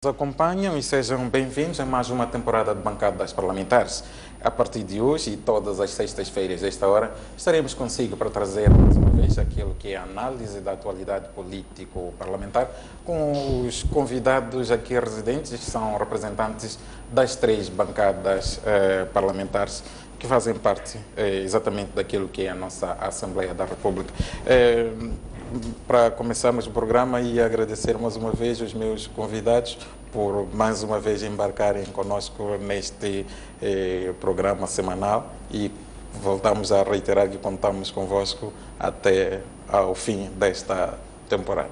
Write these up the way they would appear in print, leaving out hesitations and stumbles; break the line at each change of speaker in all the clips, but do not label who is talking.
Nos acompanham e sejam bem-vindos a mais uma temporada de Bancadas Parlamentares. A partir de hoje e todas as sextas-feiras, esta hora, estaremos consigo para trazer mais uma vez aquilo que é a análise da atualidade político-parlamentar com os convidados aqui residentes, que são representantes das três bancadas parlamentares que fazem parte exatamente daquilo que é a nossa Assembleia da República. Para começarmos o programa e agradecer mais uma vez os meus convidados por mais uma vez embarcarem conosco neste programa semanal e voltamos a reiterar que contamos convosco até ao fim desta temporada.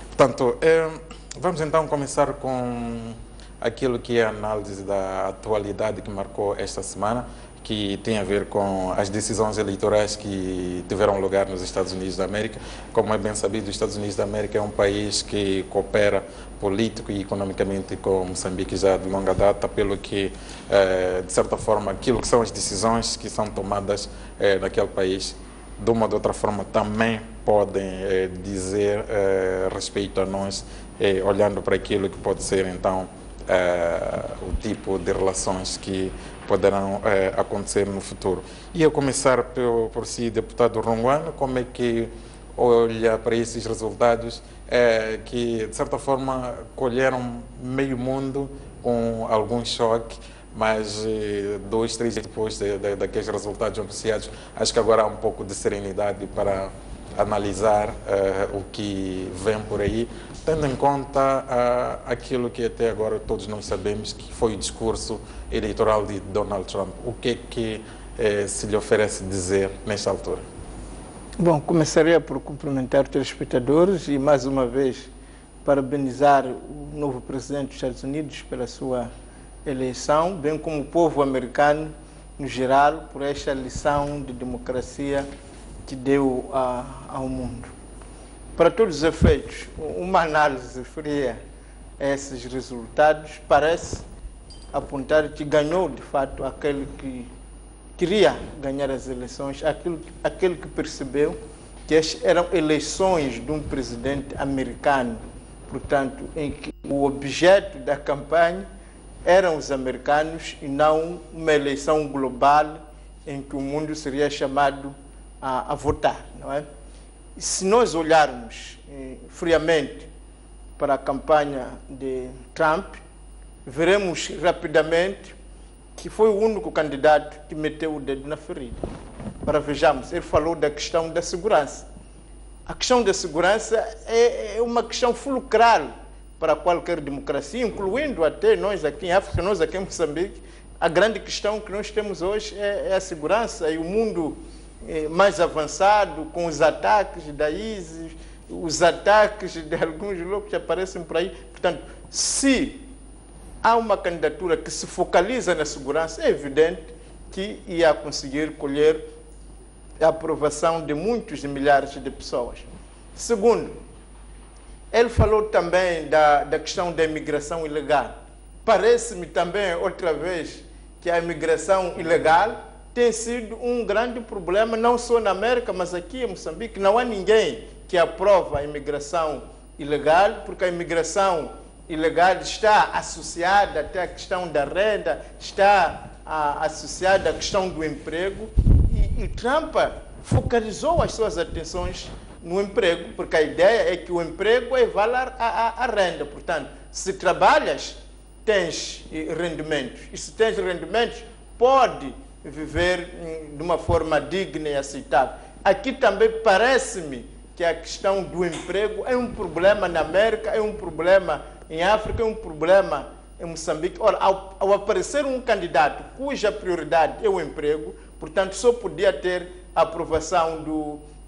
Portanto, vamos então começar com aquilo que é a análise da atualidade que marcou esta semana, que tem a ver com as decisões eleitorais que tiveram lugar nos Estados Unidos da América. Como é bem sabido, os Estados Unidos da América é um país que coopera político e economicamente com Moçambique já de longa data, pelo que, de certa forma, aquilo que são as decisões que são tomadas naquele país, de uma ou de outra forma, também podem dizer respeito a nós, olhando para aquilo que pode ser, então, o tipo de relações que poderão acontecer no futuro. E eu começar por si, deputado Ronguano, como é que olha para esses resultados que, de certa forma, colheram meio mundo com algum choque, mas 2, 3 dias depois daqueles resultados anunciados, acho que agora há um pouco de serenidade para analisar o que vem por aí, tendo em conta aquilo que até agora todos nós sabemos que foi o discurso eleitoral de Donald Trump. O que é que se lhe oferece dizer nesta altura?
Bom, começaria por cumprimentar os telespectadores e, mais uma vez, parabenizar o novo presidente dos Estados Unidos pela sua eleição, bem como o povo americano, no geral, por esta lição de democracia que deu ao mundo. Para todos os efeitos, uma análise fria a esses resultados parece apontar que ganhou, de fato, aquele que queria ganhar as eleições, aquele que percebeu que estas eram eleições de um presidente americano, portanto, em que o objeto da campanha eram os americanos e não uma eleição global em que o mundo seria chamado a votar, não é? E se nós olharmos friamente para a campanha de Trump, veremos rapidamente que foi o único candidato que meteu o dedo na ferida. Para vejamos, ele falou da questão da segurança. A questão da segurança é uma questão fulcral para qualquer democracia, incluindo até nós aqui em África, nós aqui em Moçambique. A grande questão que nós temos hoje é a segurança e o mundo mais avançado, com os ataques da ISIS, os ataques de alguns loucos que aparecem por aí. Portanto, se há uma candidatura que se focaliza na segurança, é evidente que ia conseguir colher a aprovação de muitos e milhares de pessoas. Segundo, ele falou também da questão da imigração ilegal. Parece-me também, outra vez, que a imigração ilegal tem sido um grande problema, não só na América, mas aqui em Moçambique. Não há ninguém que aprova a imigração ilegal, porque a imigração ilegal está associada até à questão da renda, está associada à questão do emprego. E Trump focalizou as suas atenções no emprego, porque a ideia é que o emprego equivale à renda. Portanto, se trabalhas, tens rendimentos. E se tens rendimentos, pode viver de uma forma digna e aceitável. Aqui também parece-me que a questão do emprego é um problema na América, é um problema em África, é um problema em Moçambique. Ora, ao aparecer um candidato cuja prioridade é o emprego, portanto, só podia ter a aprovação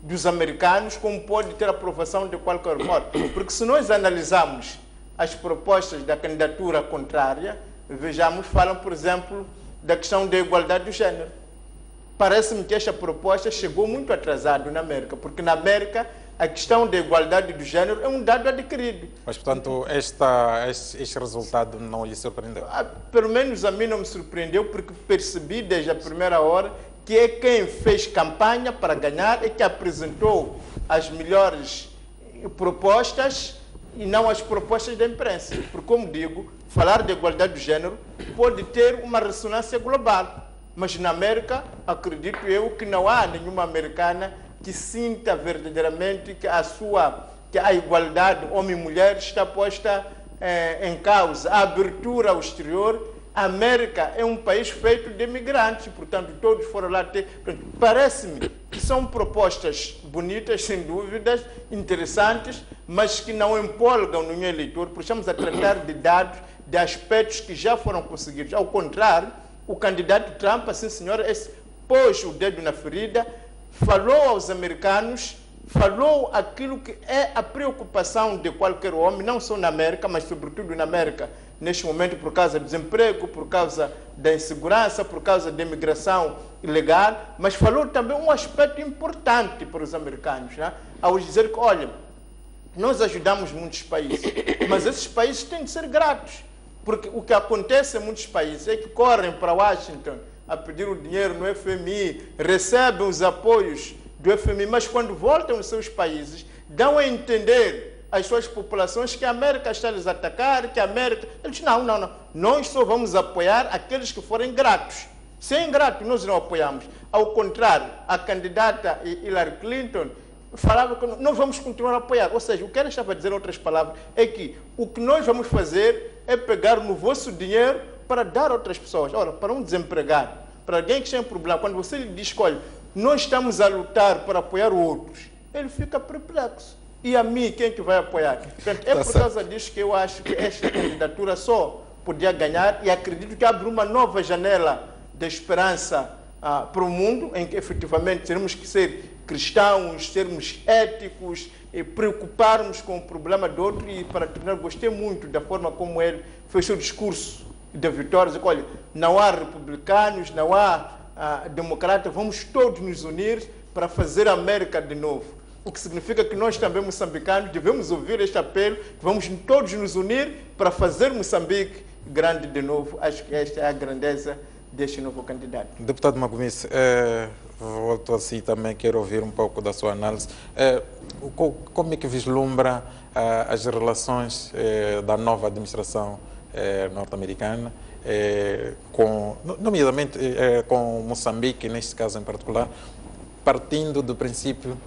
dos americanos, como pode ter a aprovação de qualquer modo. Porque se nós analisarmos as propostas da candidatura contrária, vejamos, falam, por exemplo, da questão da igualdade do género. Parece-me que esta proposta chegou muito atrasada na América, porque na América a questão da igualdade do género é um dado adquirido.
Mas, portanto, este resultado não lhe surpreendeu?
Pelo menos a mim não me surpreendeu, porque percebi desde a primeira hora que é quem fez campanha para ganhar e que apresentou as melhores propostas e não as propostas da imprensa. Porque, como digo, falar de igualdade de género pode ter uma ressonância global. Mas na América, acredito eu que não há nenhuma americana que sinta verdadeiramente que a igualdade homem e mulher está posta em causa. A abertura ao exterior. A América é um país feito de imigrantes, portanto, todos foram lá ter... Parece-me que são propostas bonitas, sem dúvidas, interessantes, mas que não empolgam no eleitor, porque estamos a tratar de dados, de aspectos que já foram conseguidos. Ao contrário, o candidato Trump, assim, senhora, pôs o dedo na ferida, falou aos americanos, falou aquilo que é a preocupação de qualquer homem, não só na América, mas sobretudo na América, neste momento por causa do desemprego, por causa da insegurança, por causa da imigração ilegal, mas falou também um aspecto importante para os americanos, né? Ao dizer que, olha, nós ajudamos muitos países, mas esses países têm de ser gratos, porque o que acontece em muitos países é que correm para Washington a pedir o dinheiro no FMI, recebem os apoios do FMI, mas quando voltam aos seus países, dão a entender às suas populações que a América está a lhes atacar, que a América... Eles dizem, não, nós só vamos apoiar aqueles que forem gratos. Se é ingrato, nós não apoiamos. Ao contrário, a candidata Hillary Clinton falava que não vamos continuar a apoiar. Ou seja, o que ela estava a dizer, em outras palavras, é que o que nós vamos fazer é pegar no vosso dinheiro para dar a outras pessoas. Ora, para um desempregado, para alguém que tem um problema, quando você lhe diz, olha, nós estamos a lutar para apoiar outros, ele fica perplexo. E a mim, quem que vai apoiar? Portanto, é por causa disso que eu acho que esta candidatura só podia ganhar e acredito que abre uma nova janela de esperança para o mundo, em que efetivamente teremos que ser cristãos, sermos éticos e preocuparmos com o problema do outro. E para terminar, gostei muito da forma como ele fez o discurso de vitória. Olha, não há republicanos, não há democratas, vamos todos nos unir para fazer a América de novo. O que significa que nós também, moçambicanos, devemos ouvir este apelo, que vamos todos nos unir para fazer Moçambique grande de novo. Acho que esta é a grandeza deste novo candidato.
Deputado Magomice, volto a si também, quero ouvir um pouco da sua análise. Como é que vislumbra as relações da nova administração norte-americana, nomeadamente com Moçambique, neste caso em particular, partindo do princípio,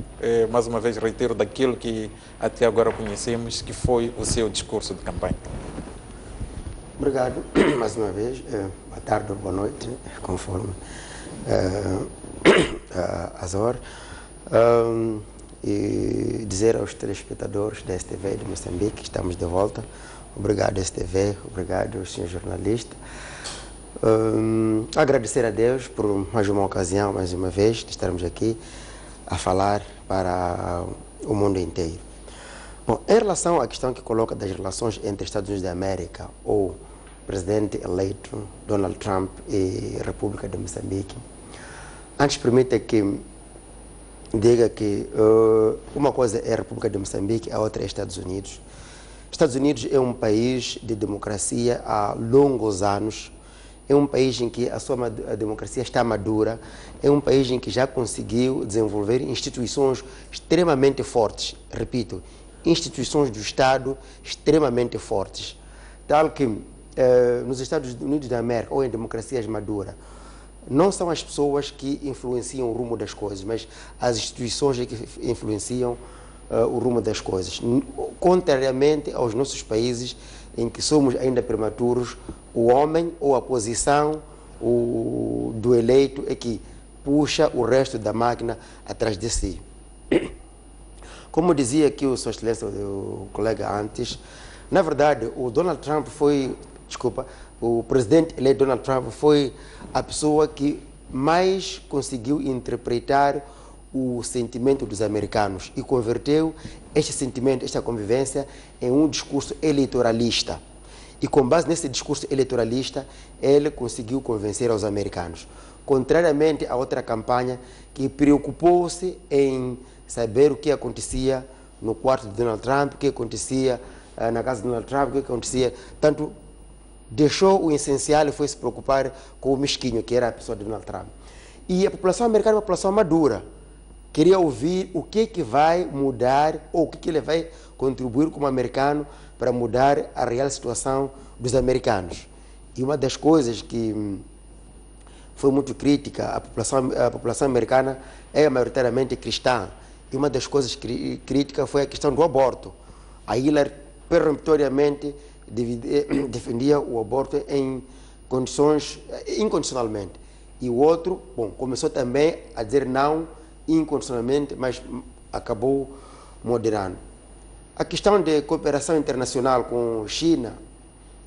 mais uma vez reitero, daquilo que até agora conhecemos, que foi o seu discurso de campanha?
Obrigado, mais uma vez. Boa tarde ou boa noite, conforme as horas. E dizer aos telespectadores da STV de Moçambique que estamos de volta. Obrigado, STV, obrigado, senhor jornalista. Agradecer a Deus por mais uma ocasião, mais uma vez, de estarmos aqui a falar para o mundo inteiro. Bom, em relação à questão que coloca das relações entre Estados Unidos da América ou presidente eleito Donald Trump e República de Moçambique, antes permita que diga que uma coisa é a República de Moçambique, a outra é Estados Unidos. Estados Unidos é um país de democracia há longos anos. É um país em que a democracia está madura, é um país em que já conseguiu desenvolver instituições extremamente fortes, repito, instituições do Estado extremamente fortes, tal que nos Estados Unidos da América, ou em democracias maduras, não são as pessoas que influenciam o rumo das coisas, mas as instituições é que influenciam o rumo das coisas. Contrariamente aos nossos países, em que somos ainda prematuros, o homem ou a posição do eleito é que puxa o resto da máquina atrás de si. Como dizia aqui o Sua Excelência, o colega antes, na verdade, o presidente eleito Donald Trump foi a pessoa que mais conseguiu interpretar o sentimento dos americanos e converteu este sentimento, esta convivência, em um discurso eleitoralista. E com base nesse discurso eleitoralista, ele conseguiu convencer aos americanos. Contrariamente a outra campanha que preocupou-se em saber o que acontecia no quarto de Donald Trump, o que acontecia na casa de Donald Trump, o que acontecia... Tanto deixou o essencial e foi se preocupar com o mesquinho, que era a pessoa de Donald Trump. E a população americana é uma população madura. Queria ouvir o que vai mudar ou o que ele vai contribuir como americano para mudar a real situação dos americanos. E uma das coisas que foi muito crítica, a população americana é maioritariamente cristã, e uma das coisas críticas foi a questão do aborto. A Hillary peremptoriamente defendia o aborto em condições incondicionalmente. E o outro, bom, começou também a dizer não incondicionalmente, mas acabou moderando. A questão de cooperação internacional com China,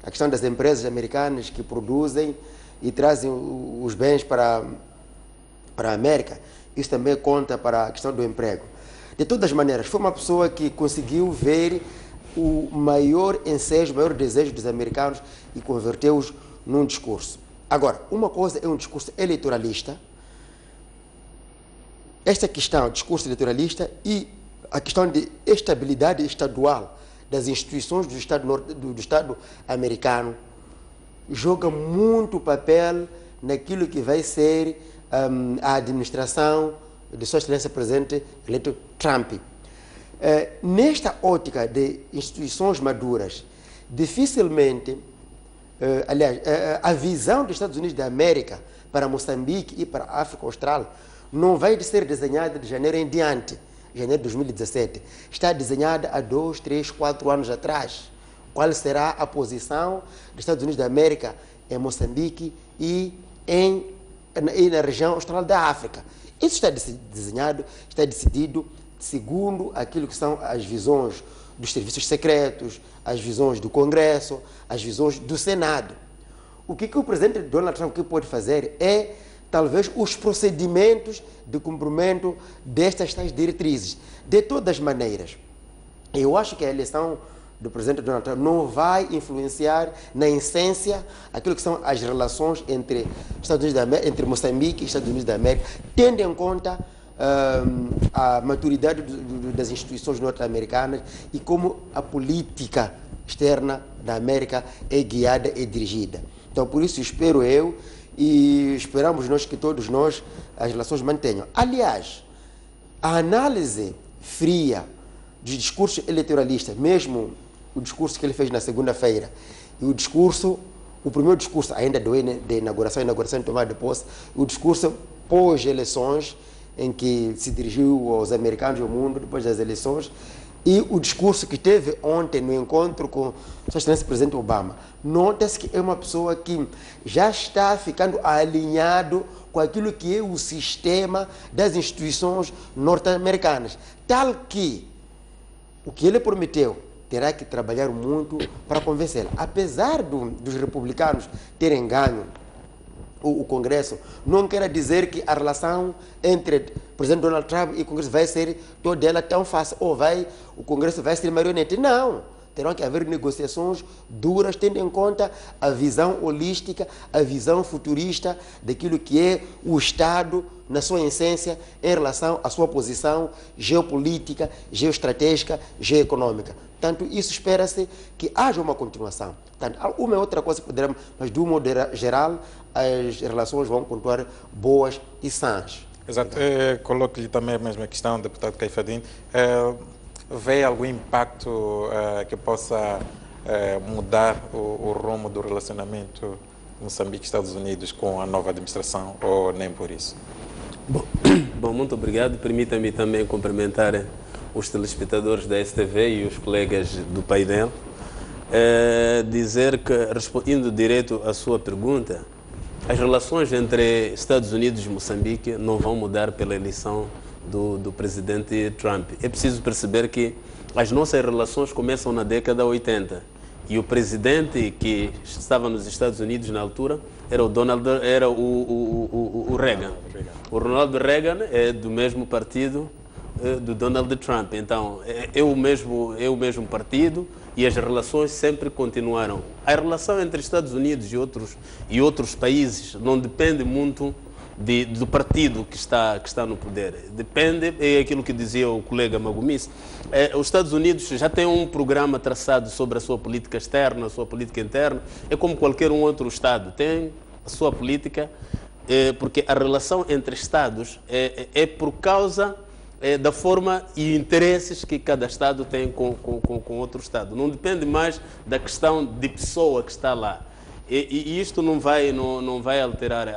a questão das empresas americanas que produzem e trazem os bens para a América, isso também conta para a questão do emprego. De todas as maneiras, foi uma pessoa que conseguiu ver o maior ensejo, o maior desejo dos americanos e converteu-os num discurso. Agora, uma coisa é um discurso eleitoralista, esta questão, discurso eleitoralista, e a questão de estabilidade estadual das instituições do Estado americano joga muito papel naquilo que vai ser a administração de Sua Excelência Presidente eleito Trump. Nesta ótica de instituições maduras, dificilmente, aliás, a visão dos Estados Unidos da América para Moçambique e para a África Austral não vai ser desenhada de janeiro em diante, janeiro de 2017. Está desenhada há 2, 3, 4 anos atrás. Qual será a posição dos Estados Unidos da América em Moçambique e na região austral da África? Isso está desenhado, está decidido segundo aquilo que são as visões dos serviços secretos, as visões do Congresso, as visões do Senado. O que o presidente Donald Trump pode fazer é, talvez, os procedimentos de cumprimento destas tais diretrizes. De todas as maneiras, eu acho que a eleição do presidente Donald Trump não vai influenciar na essência aquilo que são as relações entre Estados Unidos da América, entre Moçambique e Estados Unidos da América, tendo em conta a maturidade das instituições norte-americanas e como a política externa da América é guiada e dirigida. Então, por isso, espero eu e esperamos nós que todos nós as relações mantenham. Aliás, a análise fria dos discursos eleitoralistas, mesmo o discurso que ele fez na segunda-feira e o primeiro discurso ainda de inauguração e tomada de posse, o discurso pós-eleições, em que se dirigiu aos americanos e ao mundo depois das eleições, e o discurso que teve ontem no encontro com o Sua Excelência Presidente Obama. Nota-se que é uma pessoa que já está ficando alinhado com aquilo que é o sistema das instituições norte-americanas, tal que o que ele prometeu terá que trabalhar muito para convencê-la. Apesar dos republicanos terem ganho o Congresso, não quer dizer que a relação entre o presidente Donald Trump e o Congresso vai ser toda ela tão fácil, ou o Congresso vai ser marionete. Não. Terão que haver negociações duras, tendo em conta a visão holística, a visão futurista daquilo que é o Estado, na sua essência, em relação à sua posição geopolítica, geoestratégica, geoeconômica. Portanto, isso espera-se que haja uma continuação. Portanto, uma outra coisa que poderemos, mas de um modo geral, as relações vão continuar boas e sãs.
Exato. Coloco-lhe também a mesma questão, deputado Caifadin. Vê algum impacto que possa mudar o rumo do relacionamento Moçambique-Estados Unidos com a nova administração, ou nem por isso?
Bom, muito obrigado. Permita-me também cumprimentar os telespectadores da STV e os colegas do painel. Dizer que, respondendo direto à sua pergunta, as relações entre Estados Unidos e Moçambique não vão mudar pela eleição do presidente Trump. É preciso perceber que as nossas relações começam na década 80 e o presidente que estava nos Estados Unidos na altura era o Reagan. O Ronald Reagan é do mesmo partido do Donald Trump. Então, é o mesmo partido e as relações sempre continuaram. A relação entre Estados Unidos e outros países não depende muito do partido que está no poder. Depende, é aquilo que dizia o colega Magomis, os Estados Unidos já têm um programa traçado sobre a sua política externa, a sua política interna, é como qualquer outro Estado, tem a sua política, porque a relação entre Estados é por causa da forma e interesses que cada Estado tem com outro Estado. Não depende mais da questão de pessoa que está lá. E isto não vai alterar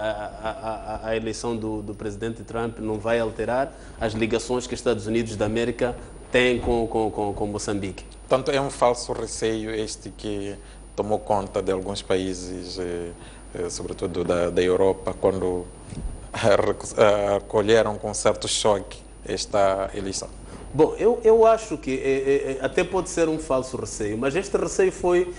a eleição do presidente Trump, não vai alterar as ligações que os Estados Unidos da América têm com Moçambique.
Portanto, é um falso receio este que tomou conta de alguns países, sobretudo da Europa, quando acolheram com certo choque esta eleição.
Bom, eu acho que até pode ser um falso receio, mas este receio foi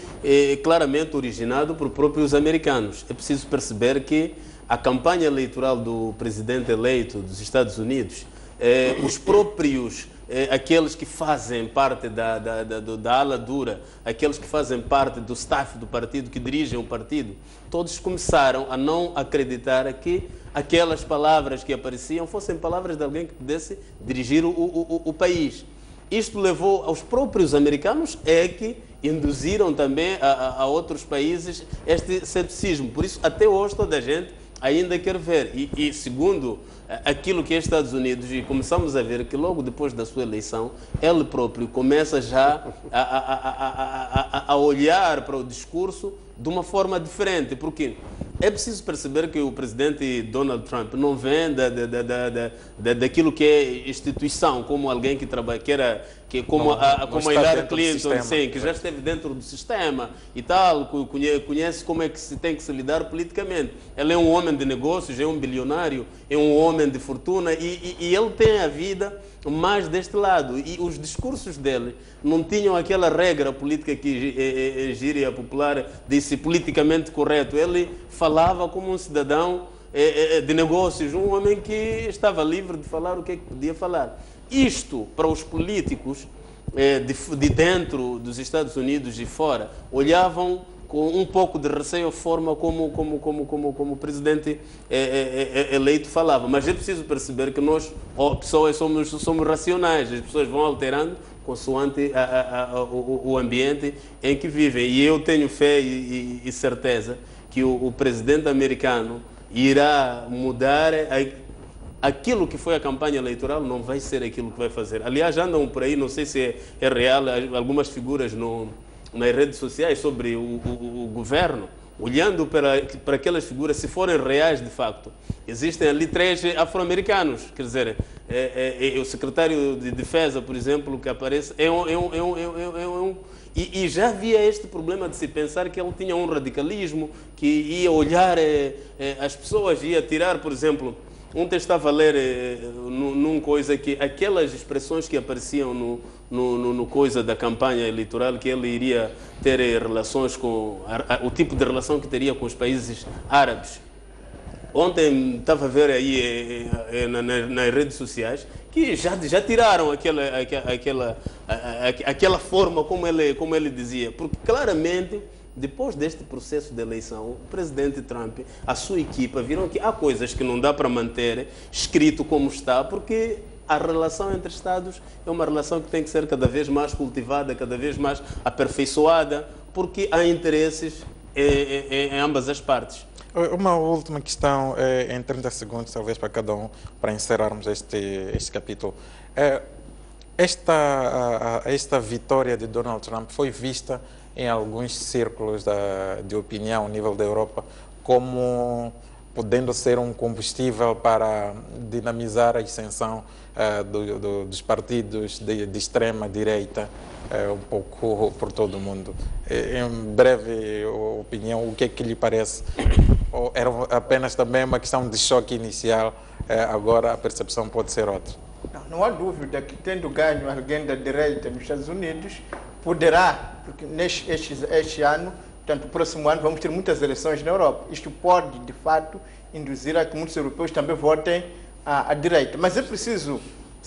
claramente originado por próprios americanos. É preciso perceber que a campanha eleitoral do presidente eleito dos Estados Unidos, os próprios, aqueles que fazem parte da ala dura, aqueles que fazem parte do staff do partido, que dirigem o partido, todos começaram a não acreditar que aquelas palavras que apareciam fossem palavras de alguém que pudesse dirigir o país. Isto levou aos próprios americanos que induziram também a outros países este ceticismo. Por isso, até hoje, toda a gente ainda quer ver. E segundo aquilo que é Estados Unidos, e começamos a ver que logo depois da sua eleição, ele próprio começa já a olhar para o discurso de uma forma diferente. Porque é preciso perceber que o presidente Donald Trump não vem daquilo que é instituição, como alguém que trabalha, como a Hillary Clinton, sim, que já esteve dentro do sistema e tal, conhece como é que se tem que se lidar politicamente. Ele é um homem de negócios, é um bilionário, é um homem de fortuna e ele tem a vida mais deste lado. E os discursos dele não tinham aquela regra política que gíria popular disse politicamente correto. Ele falava como um cidadão de negócios, um homem que estava livre de falar o que podia falar. Isto, para os políticos de dentro dos Estados Unidos e fora, olhavam com um pouco de receio a forma como o presidente eleito falava. Mas é preciso perceber que nós, pessoas, somos racionais, as pessoas vão alterando consoante o ambiente em que vivem. E eu tenho fé e certeza que o presidente americano irá mudar aquilo que foi a campanha eleitoral, não vai ser aquilo que vai fazer. Aliás, andam por aí, não sei se é real, algumas figuras nas redes sociais sobre o governo, olhando para aquelas figuras, se forem reais de facto. Existem ali 3 afro-americanos, quer dizer, o secretário de Defesa, por exemplo, que aparece, e já havia este problema de se pensar que ele tinha um radicalismo, que ia olhar as pessoas, ia tirar, por exemplo, ontem estava a ler num coisa que aquelas expressões que apareciam no coisa da campanha eleitoral, que ele iria ter relações com o tipo de relação que teria com os países árabes. Ontem estava a ver aí nas redes sociais que já tiraram aquela forma como ele dizia, porque claramente depois deste processo de eleição, o presidente Trump, a sua equipa, viram que há coisas que não dá para manter escrito como está, porque a relação entre Estados é uma relação que tem que ser cada vez mais cultivada, cada vez mais aperfeiçoada, porque há interesses em ambas as partes.
Uma última questão, em 30 segundos, talvez para cada um, para encerrarmos este capítulo. Esta vitória de Donald Trump foi vista em alguns círculos de opinião a nível da Europa como podendo ser um combustível para dinamizar a ascensão dos partidos de extrema direita um pouco por todo o mundo. Em breve opinião, o que é que lhe parece? Ou era apenas também uma questão de choque inicial, agora a percepção pode ser outra?
Não há dúvida que, tendo ganho alguém da direita nos Estados Unidos, poderá, porque este ano, portanto, o próximo ano, vamos ter muitas eleições na Europa. Isto pode, de fato, induzir a que muitos europeus também votem à direita. Mas é preciso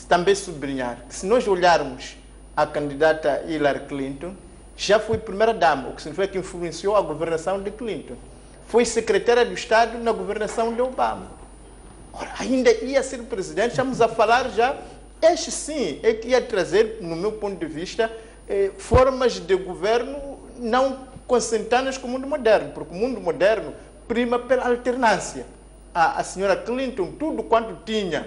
também sublinhar que, se nós olharmos a candidata Hillary Clinton, já foi primeira-dama, o que significa que influenciou a governação de Clinton. Foi secretária do Estado na governação de Obama. Ora, ainda ia ser presidente, estamos a falar já, este sim é que ia trazer, no meu ponto de vista, formas de governo não consentâneas com o mundo moderno, porque o mundo moderno prima pela alternância. A senhora Clinton, tudo quanto tinha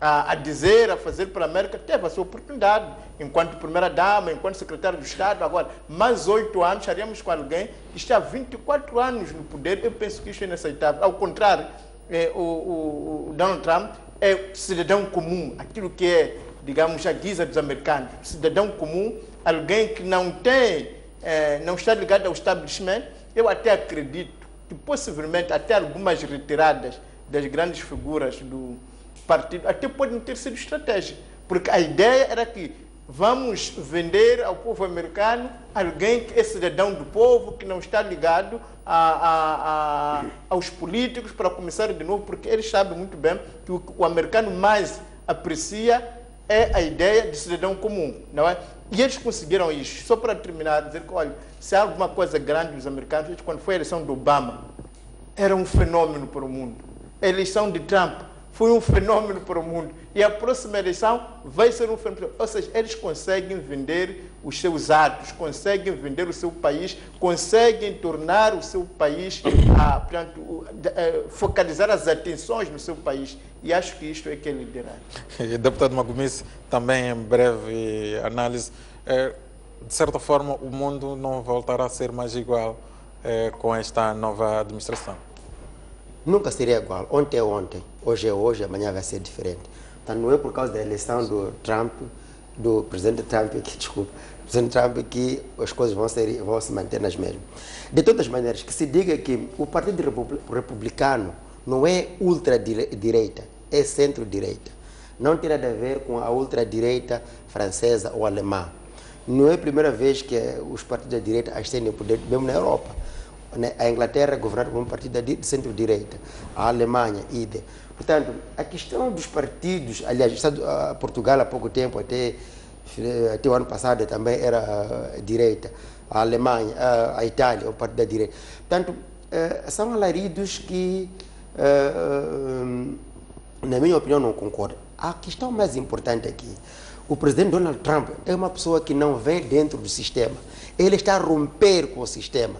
a dizer, a fazer para a América, teve a sua oportunidade, enquanto primeira-dama, enquanto secretário do Estado. Agora, mais 8 anos, estaríamos com alguém que está há 24 anos no poder. Eu penso que isso é inaceitável. Ao contrário, o Donald Trump é cidadão comum, aquilo que é, digamos, a guisa dos americanos. Cidadão comum, alguém que não está ligado ao establishment. Eu até acredito que possivelmente até algumas retiradas das grandes figuras do partido até podem ter sido estratégia, porque a ideia era que vamos vender ao povo americano alguém que é cidadão do povo, que não está ligado aos políticos, para começar de novo, porque eles sabem muito bem que o americano mais aprecia é a ideia de cidadão comum, não é? E eles conseguiram isso. Só para terminar, dizer que, olha, se há alguma coisa grande dos americanos, quando foi a eleição do Obama, era um fenômeno para o mundo. A eleição de Trump foi um fenômeno para o mundo. E a próxima eleição vai ser um fenômeno. Ou seja, eles conseguem vender os seus atos, conseguem vender o seu país, conseguem tornar o seu país, focalizar as atenções no seu país. E acho que isto é que é liderar.
Deputado Magomisse, também em breve análise. De certa forma, o mundo não voltará a ser mais igual com esta nova administração.
Nunca seria igual. Ontem é ontem, hoje é hoje, amanhã vai ser diferente. Então não é por causa da eleição do presidente Trump, que as coisas vão se manter nas mesmas. De todas as maneiras, que se diga que o Partido Republicano não é ultradireita, é centro-direita. Não tem nada a ver com a ultradireita francesa ou alemã. Não é a primeira vez que os partidos da direita ascendem ao poder, mesmo na Europa. A Inglaterra é governada por um partido de centro-direita, a Alemanha, idem. Portanto, a questão dos partidos, aliás, Portugal há pouco tempo, até o ano passado também era direita, a Alemanha, a Itália, o partido da direita. Portanto, são alaridos que, na minha opinião, não concordam. A questão mais importante aqui, o presidente Donald Trump é uma pessoa que não vem dentro do sistema. Ele está a romper com o sistema.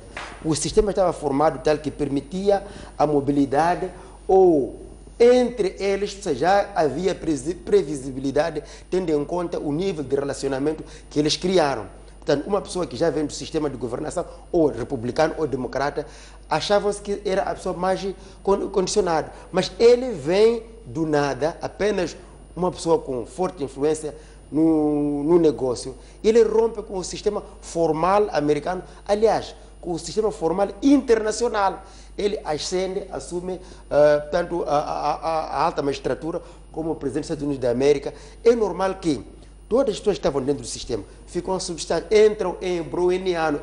O sistema estava formado tal que permitia a mobilidade, ou entre eles já havia previsibilidade, tendo em conta o nível de relacionamento que eles criaram. Portanto, uma pessoa que já vem do sistema de governação, ou republicano ou democrata, achavam-se que era a pessoa mais condicionada. Mas ele vem do nada, apenas uma pessoa com forte influência no negócio. Ele rompe com o sistema formal americano, aliás, com o sistema formal internacional. Ele ascende, assume, tanto a alta magistratura como o presidente dos Estados Unidos da América. É normal que todas as pessoas que estavam dentro do sistema ficam assustadas, entram em broeniano,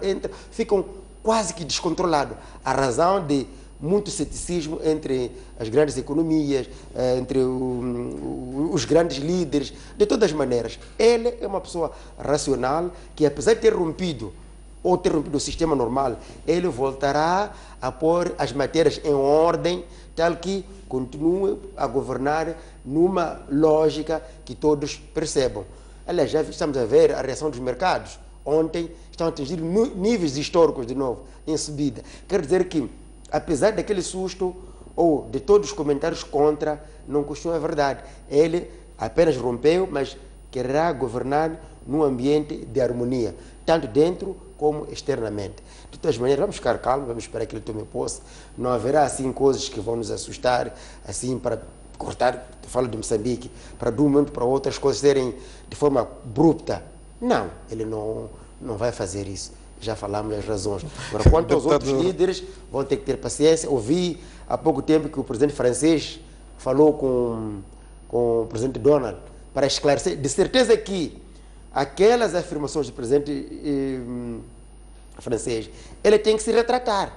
ficam quase que descontrolados. A razão de muito ceticismo entre as grandes economias, entre os grandes líderes. De todas as maneiras, ele é uma pessoa racional que, apesar de ter rompido o sistema normal, ele voltará a pôr as matérias em ordem, tal que continue a governar numa lógica que todos percebam. Aliás, já estamos a ver a reação dos mercados. Ontem estão a atingir níveis históricos de novo, em subida. Quer dizer que, apesar daquele susto ou de todos os comentários contra, não custou a verdade. Ele apenas rompeu, mas quererá governar num ambiente de harmonia, tanto dentro como externamente. De todas as maneiras, vamos ficar calmos, vamos esperar que ele tome posse. Não haverá assim coisas que vão nos assustar, assim para cortar, falo de Moçambique, para de um momento para outro as coisas serem de forma abrupta. Não, ele não vai fazer isso. Já falamos as razões. Agora, quanto aos outros líderes, vão ter que ter paciência. Ouvi há pouco tempo que o presidente francês falou com o presidente Donald para esclarecer, de certeza que aquelas afirmações do presidente francês, ele tem que se retratar.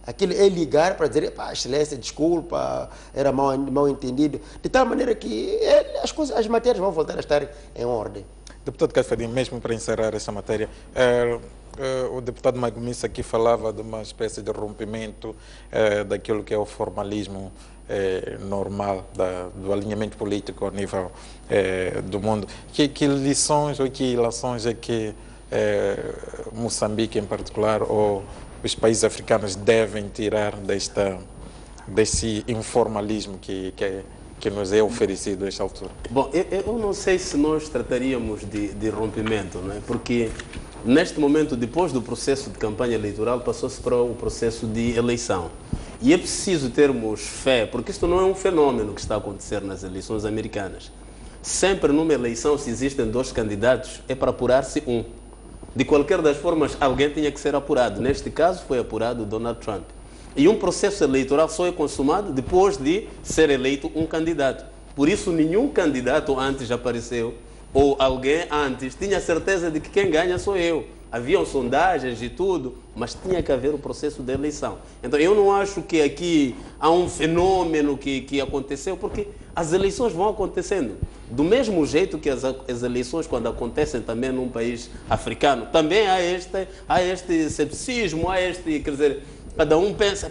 Aquilo é ligar para dizer, excelência, desculpa, era mal entendido, de tal maneira que as matérias vão voltar a estar em ordem.
Deputado Caifadinho, mesmo para encerrar essa matéria, o deputado Magomisse aqui falava de uma espécie de rompimento daquilo que é o formalismo normal do alinhamento político ao nível do mundo. Que lições ou que ilações é que Moçambique em particular ou os países africanos devem tirar desse informalismo que que nos é oferecido a esta altura?
Bom, eu não sei se nós trataríamos de rompimento, não é? Porque neste momento, depois do processo de campanha eleitoral, passou-se para o processo de eleição. E é preciso termos fé, porque isto não é um fenômeno que está a acontecer nas eleições americanas. Sempre numa eleição, se existem 2 candidatos, é para apurar-se um. De qualquer das formas, alguém tinha que ser apurado. Neste caso, foi apurado Donald Trump. E um processo eleitoral só é consumado depois de ser eleito um candidato. Por isso, nenhum candidato antes apareceu, ou alguém antes tinha certeza de que quem ganha sou eu. Haviam sondagens e tudo, mas tinha que haver o processo de eleição. Então, eu não acho que aqui há um fenômeno que aconteceu, porque as eleições vão acontecendo. Do mesmo jeito que as eleições, quando acontecem também num país africano, também há este cepticismo, quer dizer, cada um pensa,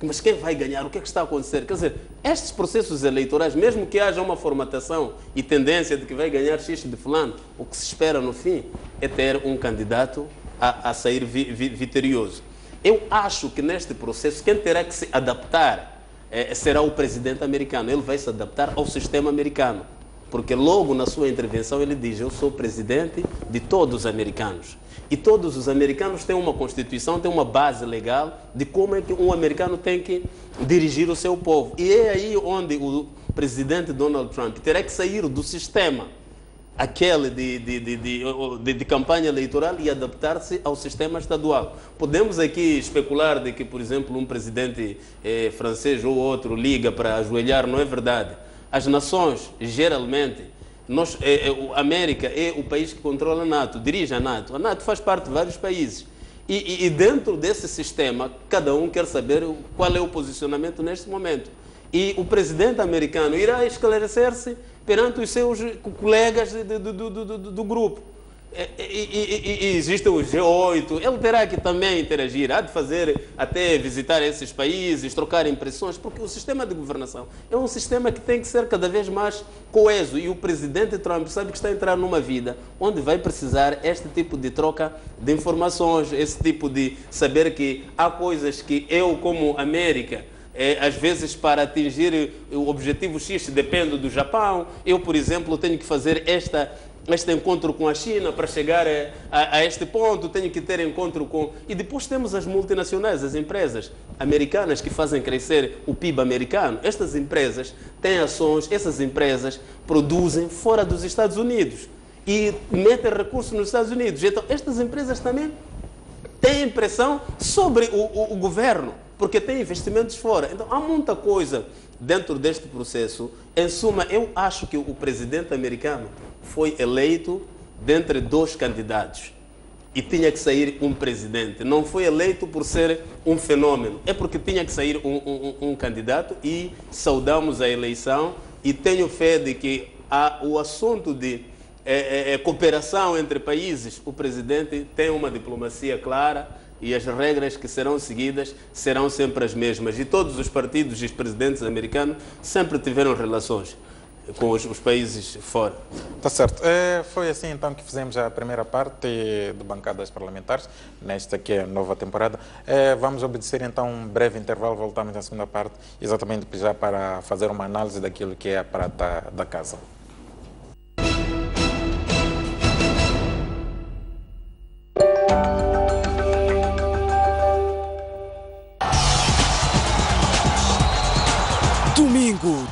mas quem vai ganhar? O que é que está a acontecer? Quer dizer, estes processos eleitorais, mesmo que haja uma formatação e tendência de que vai ganhar X de fulano, o que se espera no fim é ter um candidato a sair vitorioso. Eu acho que neste processo quem terá que se adaptar será o presidente americano. Ele vai se adaptar ao sistema americano, porque logo na sua intervenção ele diz: eu sou presidente de todos os americanos. E todos os americanos têm uma constituição, têm uma base legal de como é que um americano tem que dirigir o seu povo. E é aí onde o presidente Donald Trump terá que sair do sistema, aquele de campanha eleitoral, e adaptar-se ao sistema estadual. Podemos aqui especular de que, por exemplo, um presidente francês ou outro liga para ajoelhar, não é verdade. As nações, geralmente, a América é o país que controla a NATO, dirige a NATO. A NATO faz parte de vários países. E dentro desse sistema, cada um quer saber qual é o posicionamento neste momento. E o presidente americano irá esclarecer-se perante os seus colegas do grupo. E existe o G8, ele terá que também interagir, há de fazer, até visitar esses países, trocar impressões, porque o sistema de governação é um sistema que tem que ser cada vez mais coeso, e o presidente Trump sabe que está a entrar numa vida onde vai precisar este tipo de troca de informações, esse tipo de saber que há coisas que eu, como América, às vezes para atingir o objetivo X dependo do Japão. Eu, por exemplo, tenho que fazer este encontro com a China para chegar a este ponto, tenho que ter encontro com... E depois temos as multinacionais, as empresas americanas que fazem crescer o PIB americano. Estas empresas têm ações, essas empresas produzem fora dos Estados Unidos e metem recursos nos Estados Unidos. Então, estas empresas também têm pressão sobre o governo, porque têm investimentos fora. Então, há muita coisa dentro deste processo. Em suma, eu acho que o presidente americano foi eleito dentre 2 candidatos e tinha que sair um presidente. Não foi eleito por ser um fenômeno, é porque tinha que sair um candidato, e saudamos a eleição e tenho fé de que o assunto de cooperação entre países, o presidente tem uma diplomacia clara e as regras que serão seguidas serão sempre as mesmas. E todos os partidos e os presidentes americanos sempre tiveram relações com os países fora.
Está certo. Foi assim então que fizemos a primeira parte do Bancadas Parlamentares, nesta que é a nova temporada. Vamos obedecer então um breve intervalo, voltamos na segunda parte, exatamente já para fazer uma análise daquilo que é a prata da casa.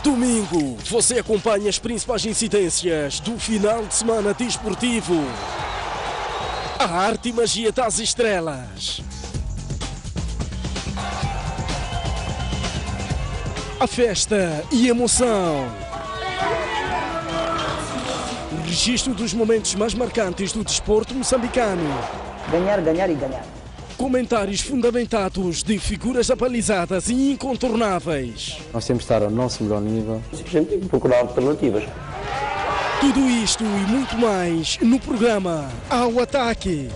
Domingo, você acompanha as principais incidências do final de semana desportivo. A arte e magia das estrelas. A festa e emoção. O registro dos momentos mais marcantes do desporto moçambicano.
Ganhar, ganhar e ganhar.
Comentários fundamentados de figuras abalizadas e incontornáveis.
Nós temos que estar ao nosso melhor nível. A gente tem que procurar alternativas.
Tudo isto e muito mais no programa Ao Ataque.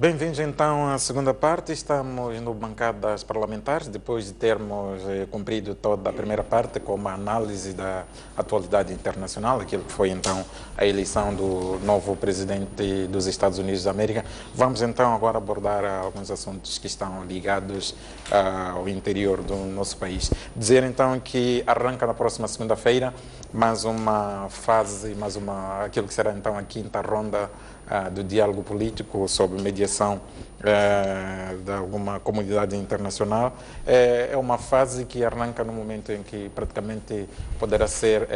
Bem-vindos então à segunda parte. Estamos no Bancadas Parlamentares, depois de termos cumprido toda a primeira parte com uma análise da atualidade internacional, aquilo que foi então a eleição do novo presidente dos Estados Unidos da América. Vamos então agora abordar alguns assuntos que estão ligados ao interior do nosso país. Dizer então que arranca na próxima segunda-feira mais uma fase, aquilo que será então a quinta ronda do diálogo político sobre mediação de alguma comunidade internacional. É uma fase que arranca no momento em que praticamente poderá ser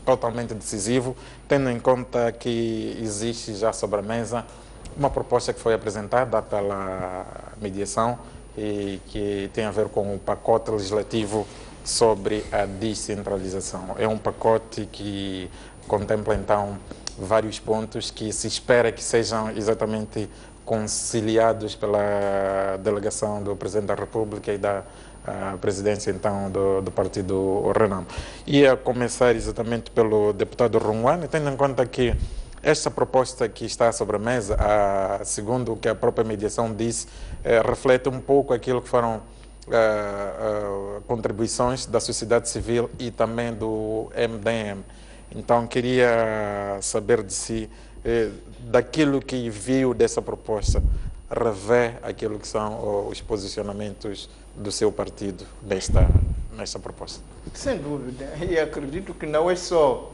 totalmente decisivo, tendo em conta que existe já sobre a mesa uma proposta que foi apresentada pela mediação e que tem a ver com o pacote legislativo sobre a descentralização. É um pacote que contempla então vários pontos que se espera que sejam exatamente conciliados pela delegação do Presidente da República e da presidência então do Partido Renam. E a começar exatamente pelo deputado Rungwane, tendo em conta que esta proposta que está sobre a mesa, segundo o que a própria mediação disse, reflete um pouco aquilo que foram contribuições da sociedade civil e também do MDM. Então, queria saber de si, daquilo que viu dessa proposta, revê aquilo que são os posicionamentos do seu partido nesta proposta.
Sem dúvida, e acredito que não é só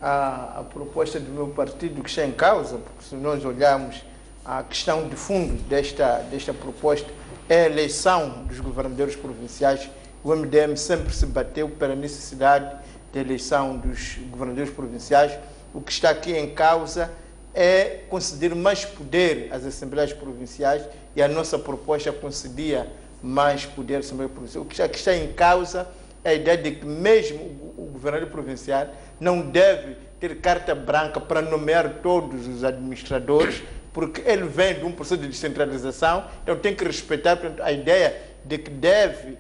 a proposta do meu partido que está em causa, porque se nós olharmos a questão de fundo desta proposta, é a eleição dos governadores provinciais. O MDM sempre se bateu pela necessidade da eleição dos governadores provinciais. O que está aqui em causa é conceder mais poder às assembleias provinciais e a nossa proposta concedia mais poder às assembleias provinciais. O que está em causa é a ideia de que mesmo o governador provincial não deve ter carta branca para nomear todos os administradores, porque ele vem de um processo de descentralização, então tem que respeitar a ideia de que deve,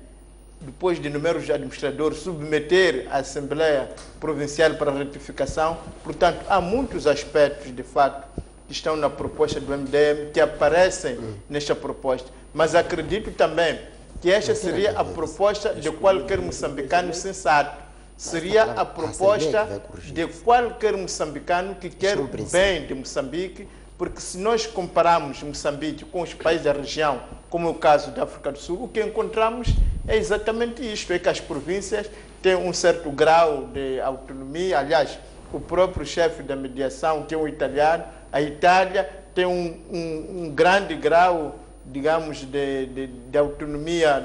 depois de nomear os administradores, submeter a Assembleia Provincial para ratificação. Portanto, há muitos aspectos, de fato, que estão na proposta do MDM, que aparecem nesta proposta. Mas acredito também que esta seria a proposta de qualquer moçambicano sensato. Seria a proposta de qualquer moçambicano que quer o bem de Moçambique, porque se nós compararmos Moçambique com os países da região, como é o caso da África do Sul, o que encontramos é exatamente isto, é que as províncias têm um certo grau de autonomia. Aliás, o próprio chefe da mediação, que é um italiano, a Itália tem um grande grau, digamos, de autonomia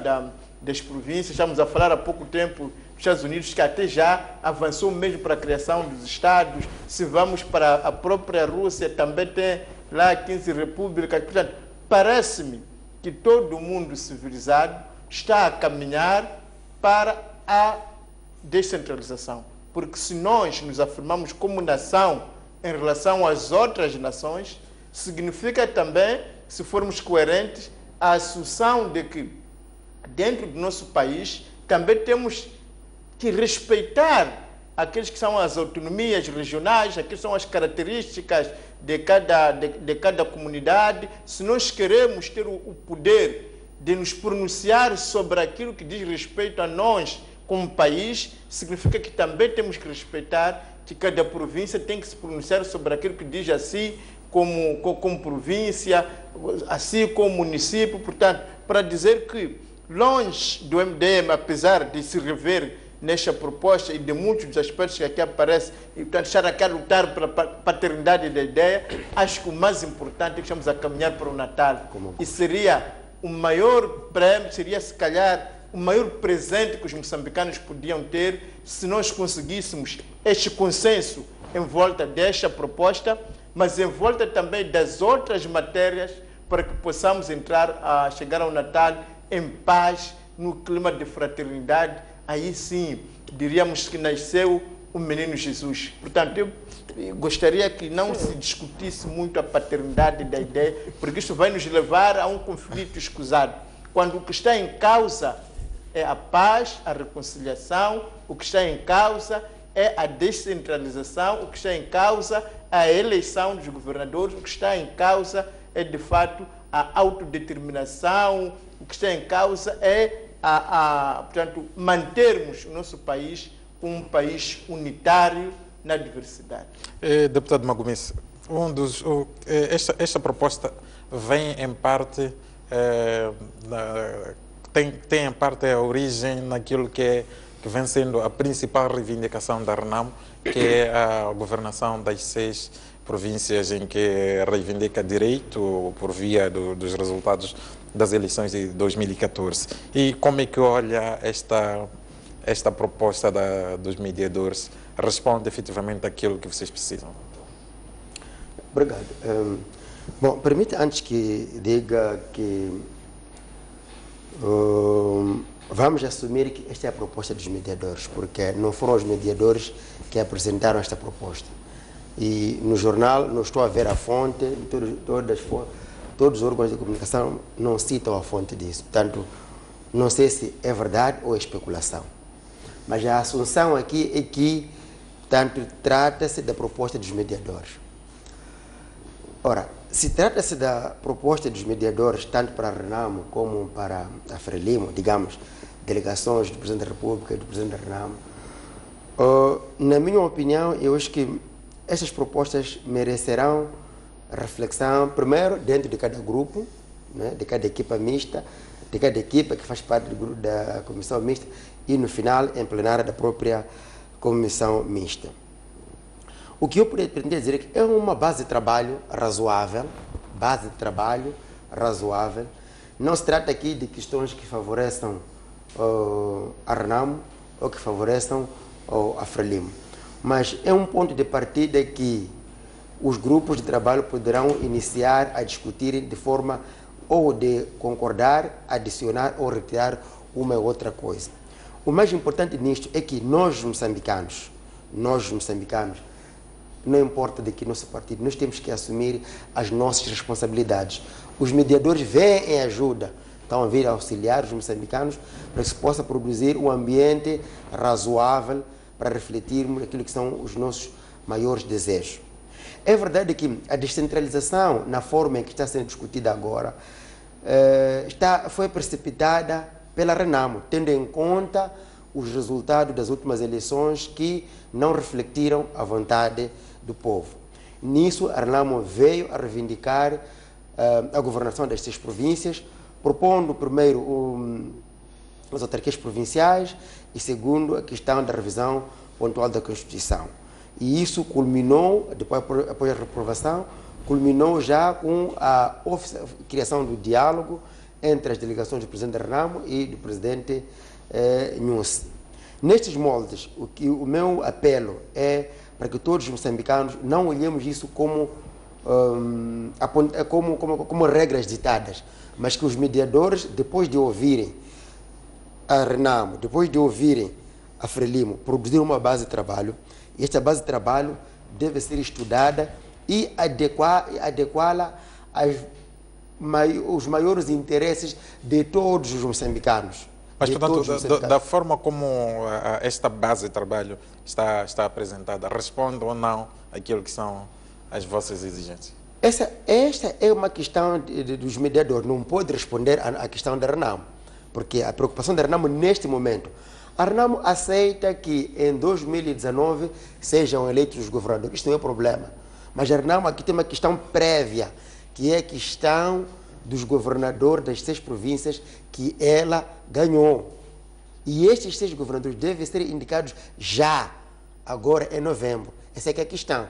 das províncias. Estamos a falar há pouco tempo dos Estados Unidos, que até já avançou mesmo para a criação dos estados. Se vamos para a própria Rússia, também tem lá 15 repúblicas. Portanto, parece-me que todo mundo civilizado está a caminhar para a descentralização. Porque se nós nos afirmamos como nação em relação às outras nações, significa também, se formos coerentes, a assunção de que dentro do nosso país também temos que respeitar aqueles que são as autonomias regionais, aquelas que são as características de cada comunidade. Se nós queremos ter o poder de nos pronunciar sobre aquilo que diz respeito a nós como país, significa que também temos que respeitar que cada província tem que se pronunciar sobre aquilo que diz assim como província, assim como município. Portanto, para dizer que longe do MDM, apesar de se rever nesta proposta e de muitos dos aspectos que aqui aparecem, e portanto estar aqui a lutar pela paternidade da ideia, acho que o mais importante é que estamos a caminhar para o Natal. E seria o maior prêmio, seria se calhar o maior presente que os moçambicanos podiam ter se nós conseguíssemos este consenso em volta desta proposta, mas em volta também das outras matérias, para que possamos chegar ao Natal em paz, no clima de fraternidade. Aí sim, diríamos que nasceu o menino Jesus. Portanto, eu gostaria que não se discutisse muito a paternidade da ideia, porque isso vai nos levar a um conflito escusado. Quando o que está em causa é a paz, a reconciliação, o que está em causa é a descentralização, o que está em causa é a eleição dos governadores, o que está em causa é de fato a autodeterminação. O que está em causa é portanto, mantermos o nosso país um país unitário na diversidade.
Deputado Magomesse, esta proposta vem em parte, tem em parte a origem naquilo que vem sendo a principal reivindicação da RENAMO, que é a governação das 6 províncias em que reivindica direito por via dos resultados das eleições de 2014. E como é que olha esta proposta dos mediadores? Responde efetivamente àquilo que vocês precisam?
Obrigado. Bom, permite antes que diga que vamos assumir que esta é a proposta dos mediadores, porque não foram os mediadores que apresentaram esta proposta. E no jornal não estou a ver a fonte, todos os órgãos de comunicação não citam a fonte disso. Portanto, não sei se é verdade ou é especulação. Mas a assunção aqui é que, portanto, trata-se da proposta dos mediadores. Ora, se trata-se da proposta dos mediadores, tanto para a RENAMO como para a Frelimo, digamos, delegações do Presidente da República e do Presidente da RENAMO, na minha opinião, eu acho que estas propostas merecerão reflexão, primeiro, dentro de cada grupo, né, de cada equipa mista, de cada equipa que faz parte da comissão mista e, no final, em plenária da própria comissão mista. O que eu pretendia dizer é que é uma base de trabalho razoável, Não se trata aqui de questões que favoreçam a RENAMO ou que favoreçam a Frelimo, mas é um ponto de partida que os grupos de trabalho poderão iniciar a discutir de forma ou de concordar, adicionar ou retirar uma ou outra coisa. O mais importante nisto é que nós moçambicanos, não importa de que nosso partido, nós temos que assumir as nossas responsabilidades. Os mediadores vêm em ajuda, estão a vir auxiliar os moçambicanos para que se possa produzir um ambiente razoável para refletirmos aquilo que são os nossos maiores desejos. É verdade que a descentralização, na forma em que está sendo discutida agora, foi precipitada pela RENAMO, tendo em conta os resultados das últimas eleições que não refletiram a vontade do povo. Nisso, a RENAMO veio a reivindicar a governação das 6 províncias, propondo primeiro as autarquias provinciais e segundo a questão da revisão pontual da Constituição. E isso culminou, após a reprovação, culminou já com a criação do diálogo entre as delegações do Presidente da RENAMO e do Presidente Nhusi. Nestes moldes, o meu apelo é para que todos os moçambicanos não olhemos isso como regras ditadas, mas que os mediadores, depois de ouvirem a RENAMO, depois de ouvirem a Frelimo, produzir uma base de trabalho, e esta base de trabalho deve ser estudada e adequá-la aos maiores interesses de todos os moçambicanos.
Mas, portanto, da forma como esta base de trabalho está apresentada, responde ou não àquilo que são as vossas exigências?
Esta é uma questão dos mediadores, não pode responder à questão da RENAMO, porque a preocupação da RENAMO neste momento, a RENAMO aceita que em 2019 sejam eleitos os governadores, isto não é problema, mas a RENAMO aqui tem uma questão prévia, que é a questão dos governadores das 6 províncias que ela ganhou. E estes 6 governadores devem ser indicados já, agora em novembro. Essa é que é a questão.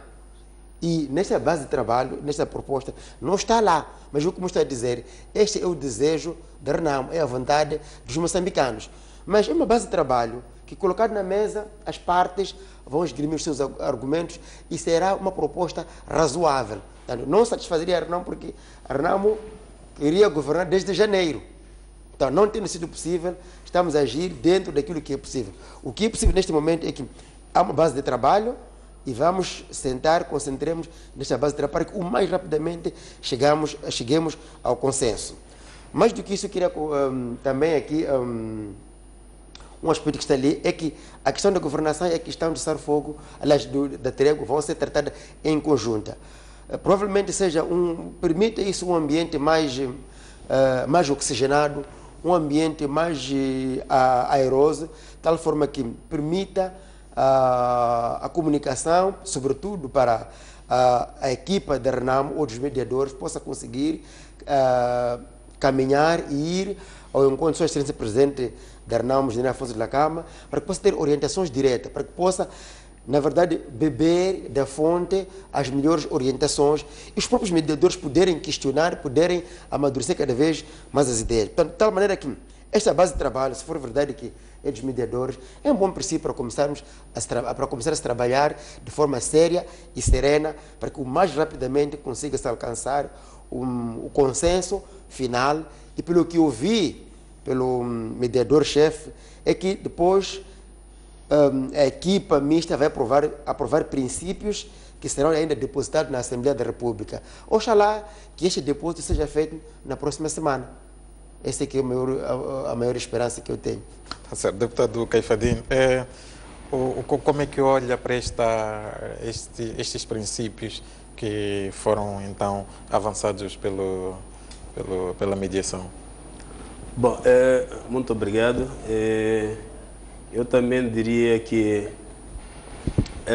E nesta base de trabalho, nesta proposta, não está lá. Mas como estou a dizer, este é o desejo da RENAMO, é a vontade dos moçambicanos. Mas é uma base de trabalho que, colocado na mesa, as partes vão esgrimir os seus argumentos e será uma proposta razoável. Portanto, não satisfazeria a RENAMO porque a RENAMO queria governar desde janeiro. Então, não tendo sido possível, estamos a agir dentro daquilo que é possível. O que é possível neste momento é que há uma base de trabalho e vamos sentar, concentremos nesta base de trabalho para que o mais rapidamente cheguemos ao consenso. Mais do que isso, eu queria também aqui, um aspecto que está ali, é que a questão da governação e a questão do cessar-fogo, aliás, da trégua, vão ser tratadas em conjunto. provavelmente permita isso um ambiente mais oxigenado, um ambiente mais aeroso, de tal forma que permita a comunicação, sobretudo para a equipa da Renamo ou dos mediadores, possa conseguir caminhar e ir ao encontro de Sua Excelência Presidente da Renamo, General Afonso de la Cama, para que possa ter orientações diretas, para que possa, na verdade, beber da fonte as melhores orientações e os próprios mediadores poderem questionar, poderem amadurecer cada vez mais as ideias. Portanto, de tal maneira que esta base de trabalho, se for verdade que é dos mediadores, é um bom princípio para começar a trabalhar de forma séria e serena, para que o mais rapidamente consiga-se alcançar o consenso final. E pelo que eu vi pelo mediador-chefe, é que depois a equipa mista vai aprovar princípios que serão ainda depositados na Assembleia da República. Oxalá que este depósito seja feito na próxima semana. Essa é que é a maior esperança que eu tenho.
Tá certo. Deputado Caifadine, como é que olha para estes princípios que foram então avançados pela mediação?
Bom, muito obrigado. Eu também diria que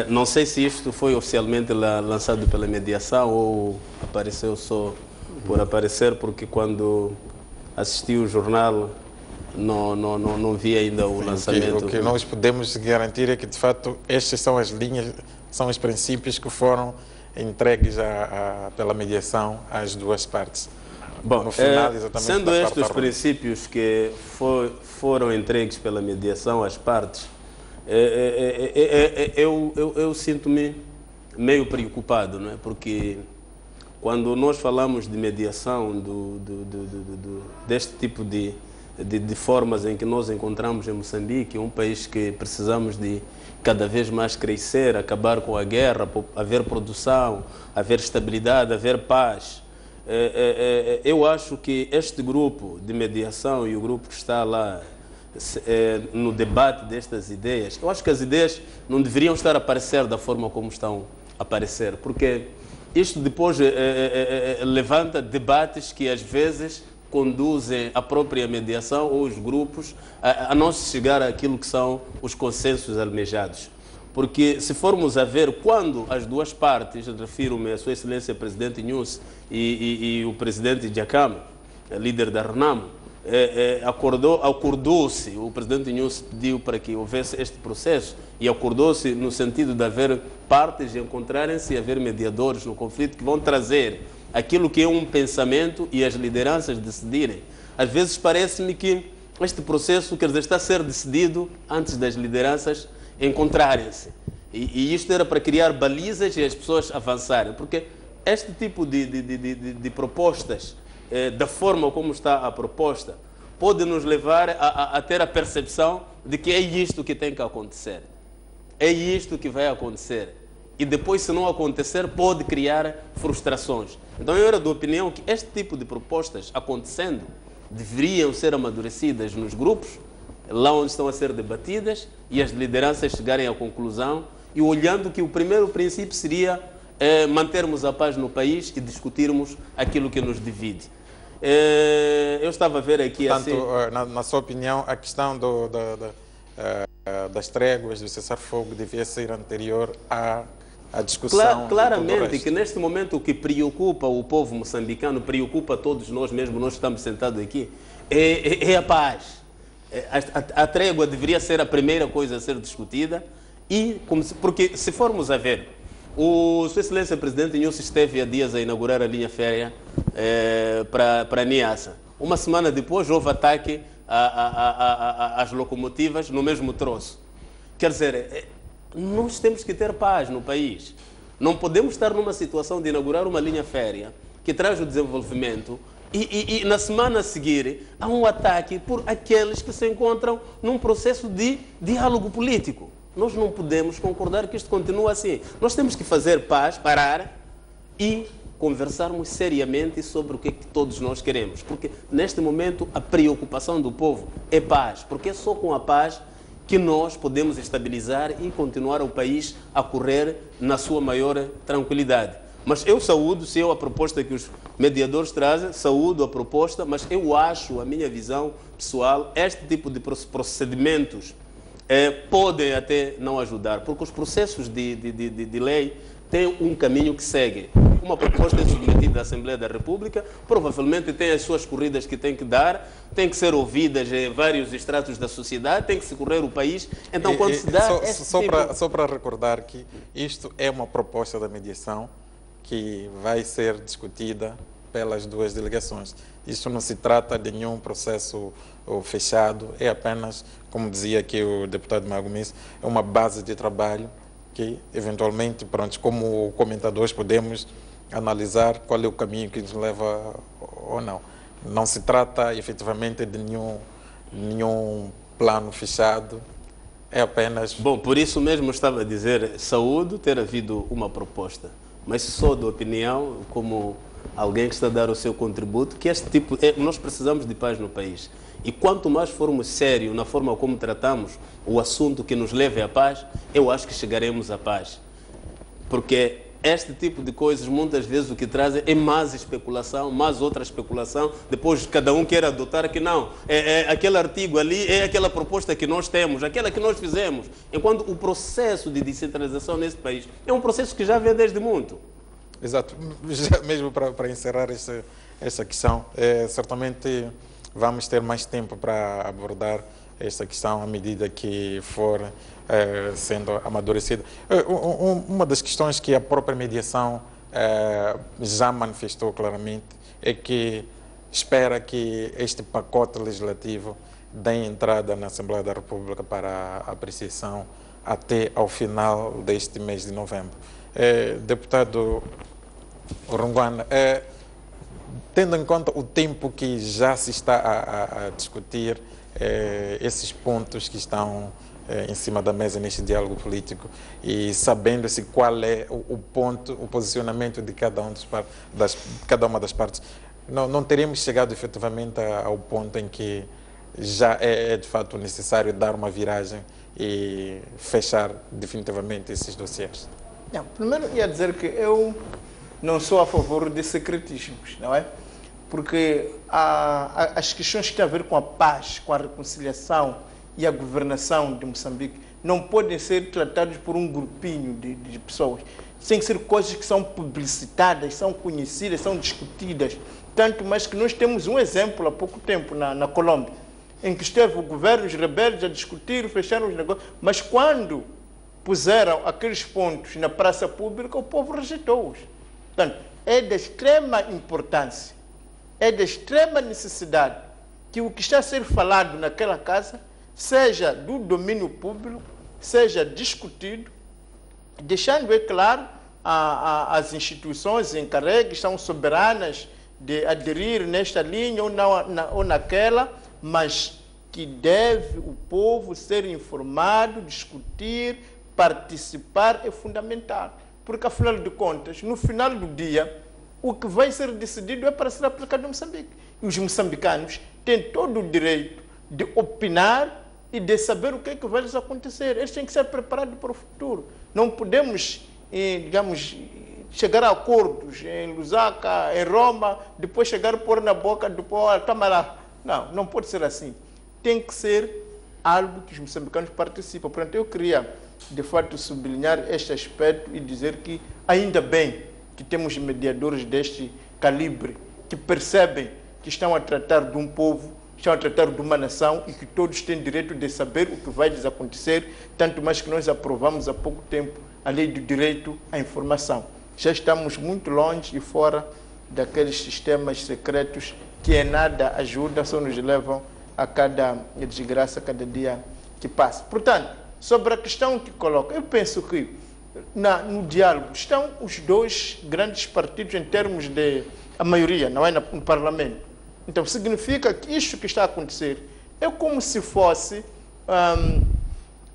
não sei se isto foi oficialmente lançado pela mediação ou apareceu só por aparecer, porque quando assisti o jornal não vi ainda o lançamento.
O que nós podemos garantir é que, de fato, estas são as linhas, são os princípios que foram entregues pela mediação às duas partes.
Bom,
no final, exatamente,
sendo estes os princípios que foram entregues pela mediação às partes, eu sinto-me meio preocupado, não é? Porque quando nós falamos de mediação, deste tipo de formas em que nós encontramos em Moçambique, um país que precisamos de cada vez mais crescer, acabar com a guerra, haver produção, haver estabilidade, haver paz. Eu acho que este grupo de mediação e o grupo que está lá no debate destas ideias, eu acho que as ideias não deveriam estar a aparecer da forma como estão a aparecer, porque isto depois levanta debates que às vezes conduzem a própria mediação ou os grupos a não se chegar àquilo que são os consensos almejados. Porque se formos a ver, quando as duas partes, refiro-me a Sua Excelência Presidente Nyusi e o Presidente Djakama, líder da Renamo, acordou-se, o Presidente Nyusi pediu para que houvesse este processo e acordou-se no sentido de haver partes encontrarem-se e haver mediadores no conflito que vão trazer aquilo que é um pensamento e as lideranças decidirem. Às vezes parece-me que este processo, quer dizer, está a ser decidido antes das lideranças encontrarem-se. E isto era para criar balizas e as pessoas avançarem, porque este tipo de propostas, da forma como está a proposta, pode nos levar a ter a percepção de que é isto que tem que acontecer. É isto que vai acontecer. E depois, se não acontecer, pode criar frustrações. Então, eu era da opinião que este tipo de propostas acontecendo deveriam ser amadurecidas nos grupos, lá onde estão a ser debatidas, e as lideranças chegarem à conclusão, e olhando que o primeiro princípio seria mantermos a paz no país e discutirmos aquilo que nos divide. Eu estava a ver aqui...
Portanto, assim, na sua opinião, a questão das tréguas, do cessar-fogo, devia ser anterior à discussão...
Claramente que neste momento o que preocupa o povo moçambicano, preocupa todos nós, mesmo nós que estamos sentados aqui, é a paz. A trégua deveria ser a primeira coisa a ser discutida, porque se formos a ver, o Sua Excelência Presidente Nyusi esteve há dias a inaugurar a linha férrea para Niassa. Uma semana depois houve ataque às locomotivas no mesmo troço. Quer dizer, nós temos que ter paz no país. Não podemos estar numa situação de inaugurar uma linha férrea que traz o desenvolvimento e na semana a seguir há um ataque por aqueles que se encontram num processo de diálogo político. Nós não podemos concordar que isto continue assim. Nós temos que fazer paz, parar e conversarmos seriamente sobre o que todos nós queremos. Porque neste momento a preocupação do povo é paz. Porque é só com a paz que nós podemos estabilizar e continuar o país a correr na sua maior tranquilidade. Mas eu saúdo, se a proposta que os mediadores trazem, saúdo a proposta, mas eu acho, a minha visão pessoal, este tipo de procedimentos podem até não ajudar, porque os processos de lei têm um caminho que segue. Uma proposta é submetida à Assembleia da República, provavelmente tem as suas corridas que tem que dar, tem que ser ouvidas em vários estratos da sociedade, tem que se correr o país. Então, quando se dá...
Só para recordar que isto é uma proposta da mediação que vai ser discutida pelas duas delegações. Isto não se trata de nenhum processo fechado, é apenas, como dizia aqui o deputado Magomis, é uma base de trabalho que, eventualmente, pronto, como comentadores, podemos analisar qual é o caminho que nos leva ou não. Não se trata, efetivamente, de nenhum plano fechado, é apenas...
Bom, por isso mesmo eu estava a dizer, saúde ter havido uma proposta, mas sou da opinião, como alguém que está a dar o seu contributo, que este tipo, nós precisamos de paz no país. E quanto mais formos sérios na forma como tratamos o assunto que nos leve à paz, eu acho que chegaremos à paz. Porque este tipo de coisas, muitas vezes, o que trazem é mais especulação, mais outra especulação. Depois, cada um quer adotar que não. Aquele artigo ali é aquela proposta que nós temos, aquela que nós fizemos. Enquanto o processo de descentralização nesse país é um processo que já vem desde muito.
Exato. Já mesmo para encerrar essa questão, certamente vamos ter mais tempo para abordar esta questão à medida que for sendo amadurecida. Uma das questões que a própria mediação já manifestou claramente é que espera que este pacote legislativo dê entrada na Assembleia da República para apreciação até ao final deste mês de novembro. Deputado Rungwana, tendo em conta o tempo que já se está a discutir esses pontos que estão em cima da mesa neste diálogo político e sabendo-se qual é o ponto, o posicionamento de cada uma das partes, não teríamos chegado efetivamente ao ponto em que já é de fato necessário dar uma viragem e fechar definitivamente esses dossiês?
Não, primeiro ia dizer que eu não sou a favor de secretismos, não é? Porque as questões que têm a ver com a paz, com a reconciliação e a governação de Moçambique não podem ser tratadas por um grupinho de pessoas. Tem que ser coisas que são publicitadas, são conhecidas, são discutidas. Tanto mais que nós temos um exemplo há pouco tempo na Colômbia, em que esteve o governo, os rebeldes a discutir, fecharam os negócios, mas quando puseram aqueles pontos na praça pública, o povo rejeitou-os. Portanto, é de extrema importância, é de extrema necessidade que o que está a ser falado naquela casa seja do domínio público, seja discutido, deixando claro as instituições encarregues são soberanas de aderir nesta linha ou naquela, mas que deve o povo ser informado, discutir, participar é fundamental. Porque, afinal de contas, no final do dia, o que vai ser decidido é para ser aplicado em Moçambique. E os moçambicanos têm todo o direito de opinar e de saber o que é que vai lhes acontecer. Eles têm que ser preparados para o futuro. Não podemos, digamos, chegar a acordos em Lusaka, em Roma, depois chegar a pôr na boca, depois, toma lá. Não pode ser assim. Tem que ser algo que os moçambicanos participam. Portanto, eu queria, de fato, sublinhar este aspecto e dizer que, ainda bem que temos mediadores deste calibre, que percebem que estão a tratar de um povo, estão a tratar de uma nação e que todos têm direito de saber o que vai lhes acontecer, tanto mais que nós aprovamos há pouco tempo a Lei do Direito à Informação. Já estamos muito longe e fora daqueles sistemas secretos que em nada ajudam, só nos levam a cada desgraça, a cada dia que passa. Portanto, sobre a questão que coloca, eu penso que no diálogo estão os dois grandes partidos em termos de a maioria, não é, no Parlamento. Então, significa que isto que está a acontecer é como se fosse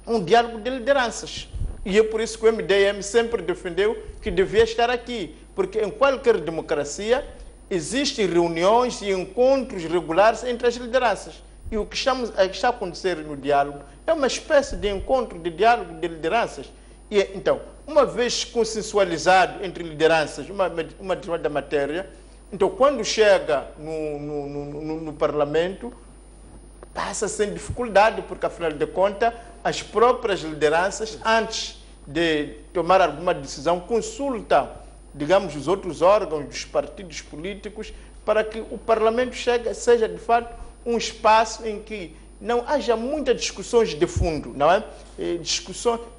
um diálogo de lideranças. E é por isso que o MDM sempre defendeu que devia estar aqui, porque em qualquer democracia existem reuniões e encontros regulares entre as lideranças. E o que está a acontecer no diálogo é uma espécie de encontro, de diálogo de lideranças. E, então, uma vez consensualizado entre lideranças uma determinada matéria, então quando chega no Parlamento, passa sem dificuldade, porque afinal de contas, as próprias lideranças, antes de tomar alguma decisão, consultam, digamos, os outros órgãos dos partidos políticos, para que o Parlamento seja de fato um espaço em que não haja muitas discussões de fundo, não é?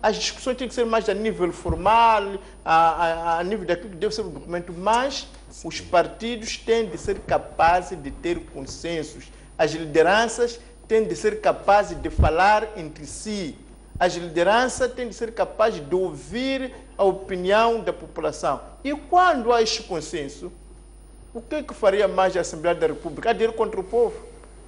As discussões têm que ser mais a nível formal, a nível daquilo que deve ser o documento, mas os partidos têm de ser capazes de ter consensos. As lideranças têm de ser capazes de falar entre si. As lideranças têm de ser capazes de ouvir a opinião da população. E quando há este consenso, o que faria mais a Assembleia da República? Adir contra o povo,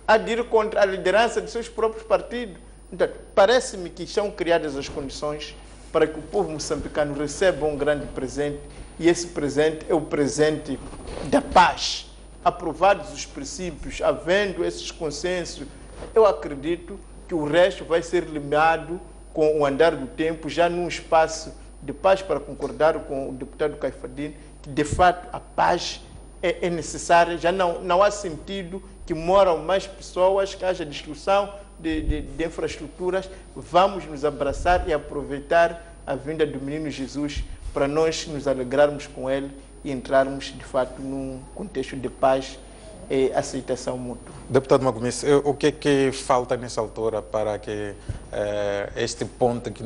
adir contra a liderança de seus próprios partidos. Então, parece-me que estão criadas as condições para que o povo moçambicano receba um grande presente, e esse presente é o presente da paz. Aprovados os princípios, havendo esses consensos, eu acredito que o resto vai ser limado com o andar do tempo, já num espaço de paz, para concordar com o deputado Caifadine, que de fato a paz é necessária, já não há sentido que moram mais pessoas, que haja destruição de infraestruturas. Vamos nos abraçar e aproveitar a vinda do menino Jesus para nós nos alegrarmos com ele e entrarmos de fato num contexto de paz e aceitação mútua.
Deputado Magomesse, o que é que falta nessa altura para que este ponto, que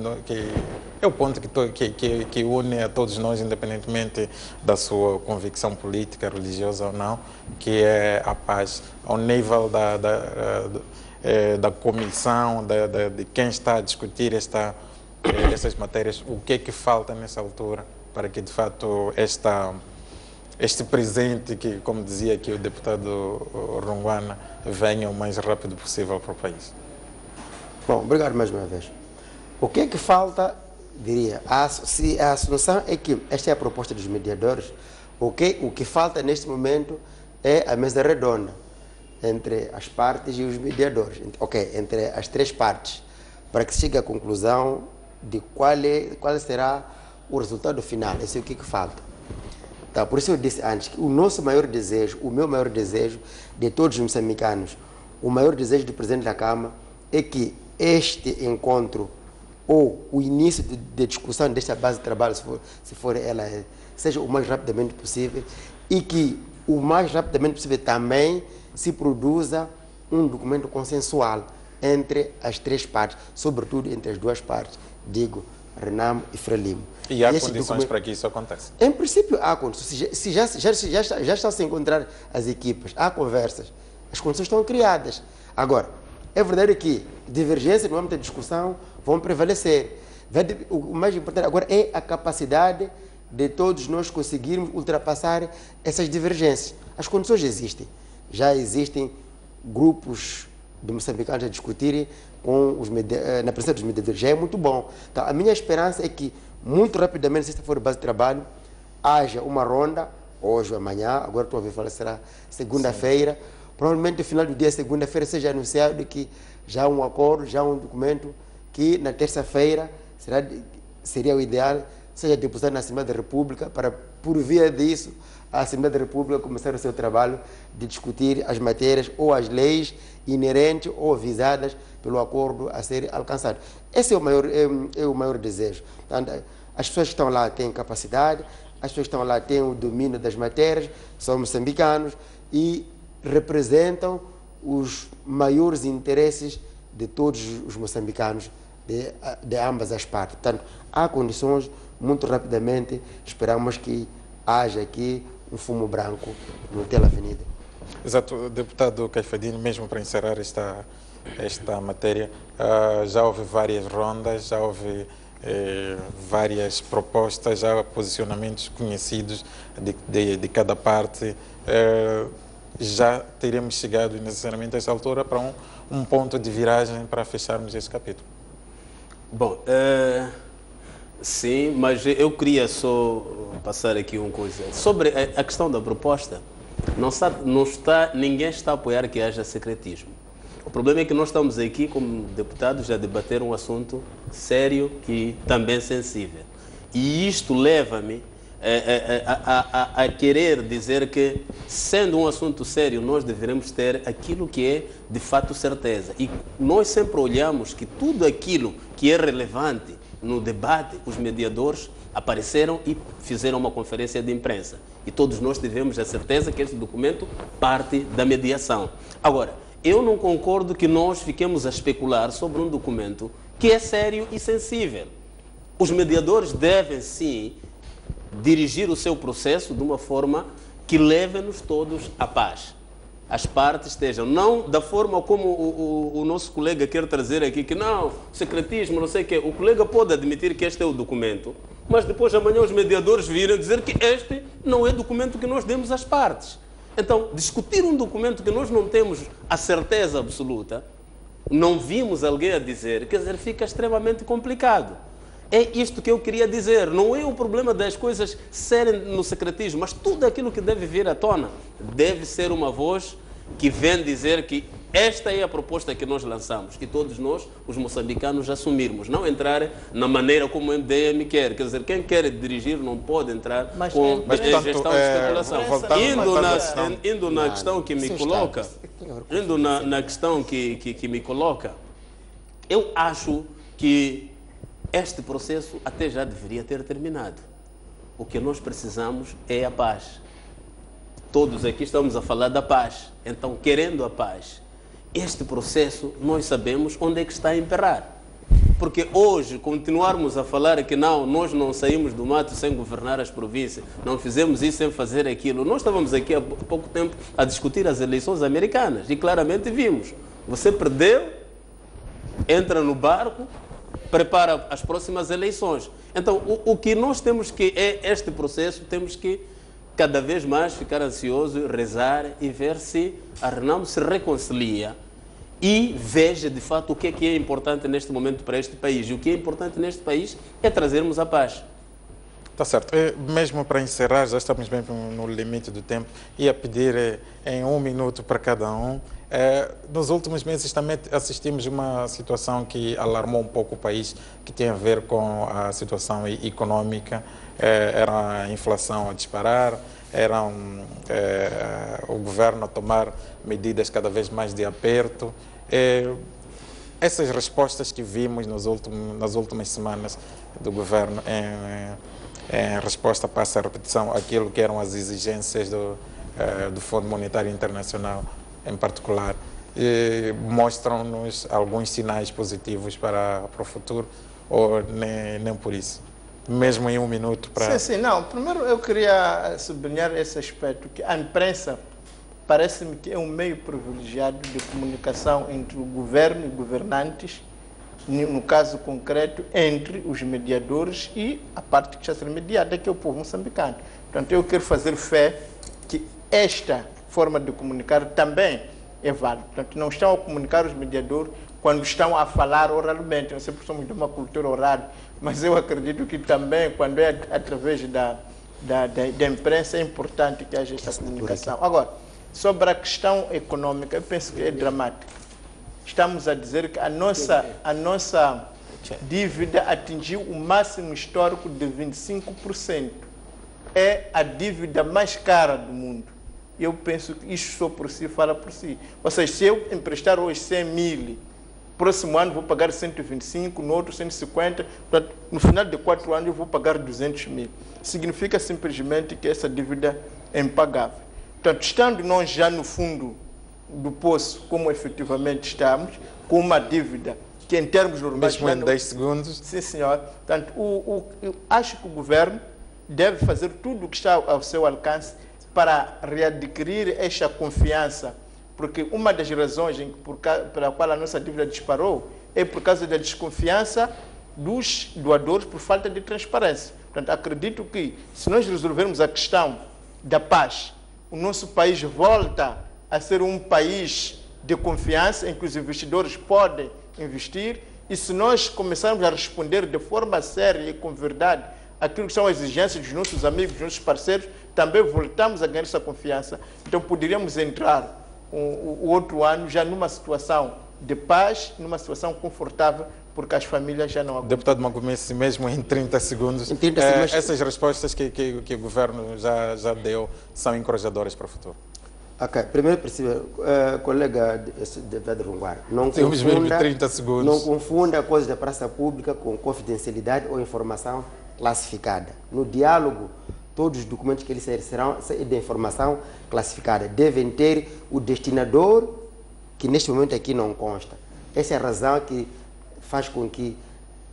é o ponto que une a todos nós, independentemente da sua convicção política, religiosa ou não, que é a paz, ao nível da comissão, de quem está a discutir essas matérias, o que é que falta nessa altura para que de fato este presente, que, como dizia aqui o deputado Ronguana, venha o mais rápido possível para o país?
Bom, obrigado mais uma vez. O que é que falta, diria, a solução é que esta é a proposta dos mediadores. O que falta neste momento é a mesa redonda entre as partes e os mediadores, entre as três partes, para que se chegue à conclusão de qual será o resultado final. Esse é o que falta. Tá, por isso eu disse antes que o nosso maior desejo, o meu maior desejo de todos os moçambicanos, o maior desejo do Presidente da Câmara é que este encontro ou o início de discussão desta base de trabalho, se for ela, seja o mais rapidamente possível, e que o mais rapidamente possível também se produza um documento consensual entre as três partes, sobretudo entre as duas partes, digo, Renamo e Frelimo.
E há condições para que isso aconteça?
Em princípio, há condições. Se já estão a se encontrar as equipas, há conversas, as condições estão criadas. Agora, é verdade que divergências no âmbito da discussão vão prevalecer. O mais importante agora é a capacidade de todos nós conseguirmos ultrapassar essas divergências. As condições existem. Já existem grupos de moçambicanos a discutirem na presença dos mediadores. Já é muito bom. Então, a minha esperança é que, muito rapidamente, se for base de trabalho, haja uma ronda, hoje ou amanhã, agora estou a ver falar, será segunda-feira, provavelmente no final do dia, segunda-feira, seja anunciado que já há um acordo, já há um documento que na terça-feira seria o ideal, seja depositado na Assembleia da República, para, por via disso, a Assembleia da República começar o seu trabalho de discutir as matérias ou as leis inerentes ou visadas pelo acordo a ser alcançado. Esse é o maior desejo. Portanto, as pessoas que estão lá têm capacidade, as pessoas que estão lá têm o domínio das matérias, são moçambicanos e representam os maiores interesses de todos os moçambicanos, de ambas as partes. Portanto, há condições, muito rapidamente, esperamos que haja aqui um fumo branco no Tela Avenida.
Exato, deputado Caifadine, mesmo para encerrar esta matéria, já houve várias rondas, já houve várias propostas, já há posicionamentos conhecidos de cada parte. Já teremos chegado necessariamente a essa altura para um ponto de viragem para fecharmos esse capítulo? Bom,
sim, mas eu queria só passar aqui uma coisa. Sobre a questão da proposta, ninguém está a apoiar que haja secretismo. O problema é que nós estamos aqui, como deputados, a debater um assunto sério e também sensível. E isto leva-me a querer dizer que, sendo um assunto sério, nós deveremos ter aquilo que é de fato certeza. E nós sempre olhamos que tudo aquilo que é relevante no debate, os mediadores apareceram e fizeram uma conferência de imprensa. E todos nós tivemos a certeza que este documento parte da mediação. Agora, eu não concordo que nós fiquemos a especular sobre um documento que é sério e sensível. Os mediadores devem, sim, dirigir o seu processo de uma forma que leve-nos todos à paz. As partes estejam, não da forma como o nosso colega quer trazer aqui, que não, secretismo, não sei o quê. O colega pode admitir que este é o documento, mas depois amanhã os mediadores virem dizer que este não é documento que nós demos às partes. Então, discutir um documento que nós não temos a certeza absoluta, não vimos alguém a dizer, quer dizer, fica extremamente complicado. É isto que eu queria dizer. Não é o problema das coisas serem no secretismo, mas tudo aquilo que deve vir à tona deve ser uma voz que vem dizer que esta é a proposta que nós lançamos e todos nós, os moçambicanos, assumirmos. Não entrar na maneira como o MDM quer. Quer dizer, quem quer dirigir não pode entrar com gestão de especulação. Indo na questão que me coloca, indo na questão que me coloca, eu acho que este processo até já deveria ter terminado. O que nós precisamos é a paz. Todos aqui estamos a falar da paz. Então, querendo a paz, este processo nós sabemos onde é que está a emperrar. Porque hoje, continuarmos a falar que não, nós não saímos do mato sem governar as províncias, não fizemos isso sem fazer aquilo. Nós estávamos aqui há pouco tempo a discutir as eleições americanas e claramente vimos. Você perdeu, entra no barco, prepara as próximas eleições. Então, o que nós temos que é este processo, temos que cada vez mais ficar ansioso, rezar e ver se a Renamo se reconcilia e veja de fato o que é importante neste momento para este país. E o que é importante neste país é trazermos a paz.
Está certo. Mesmo para encerrar, já estamos bem no limite do tempo, ia pedir em 1 minuto para cada um. Nos últimos meses também assistimos uma situação que alarmou um pouco o país, que tem a ver com a situação econômica. Era a inflação a disparar, era o governo a tomar medidas cada vez mais de aperto. Essas respostas que vimos nas últimas semanas do governo em resposta, passa a repetição, aquilo que eram as exigências do Fundo Monetário Internacional, em particular, mostram-nos alguns sinais positivos para o futuro, ou nem por isso? Mesmo em 1 minuto para...
Sim, não. Primeiro eu queria sublinhar esse aspecto, que a imprensa parece-me que é um meio privilegiado de comunicação entre o governo e governantes, no caso concreto, entre os mediadores e a parte que está sendo mediada, que é o povo moçambicano. Portanto, eu quero fazer fé que esta forma de comunicar também é válida. Portanto, não estão a comunicar os mediadores quando estão a falar oralmente. Não sei porque somos de uma cultura oral, mas eu acredito que também, quando é através da imprensa, é importante que haja essa comunicação. Agora, sobre a questão econômica, eu penso que é dramática. Estamos a dizer que a nossa dívida atingiu o máximo histórico de 25%. É a dívida mais cara do mundo. Eu penso que isto só por si fala por si. Ou seja, se eu emprestar hoje 100 mil, próximo ano vou pagar 125, no outro 150, portanto, no final de 4 anos eu vou pagar 200 mil. Significa simplesmente que essa dívida é impagável. Portanto, estando nós já no fundo do poço, como efetivamente estamos, com uma dívida que em termos normais...
Mesmo em 10 segundos?
Sim, senhor. Portanto, eu acho que o governo deve fazer tudo o que está ao seu alcance para readquirir esta confiança, porque uma das razões pela qual a nossa dívida disparou é por causa da desconfiança dos doadores por falta de transparência. Portanto, acredito que se nós resolvermos a questão da paz, o nosso país volta a ser um país de confiança em que os investidores podem investir, e se nós começarmos a responder de forma séria e com verdade aquilo que são as exigências dos nossos amigos, dos nossos parceiros, também voltamos a ganhar essa confiança. Então poderíamos entrar o outro ano já numa situação de paz, numa situação confortável porque as famílias já não aguentam.
Deputado Magomesse, mesmo em 30 segundos,
Em 30 segundos.
essas respostas que o governo já deu são encorajadoras para o futuro.
Ok, primeiro preciso, colega de Pedro Runguar, não
Temos mesmo
confunda,
30 segundos.
não confunda coisas da praça pública com confidencialidade ou informação classificada. No diálogo, todos os documentos que eles serão de informação classificada devem ter o destinador, que neste momento aqui não consta. Essa é a razão que faz com que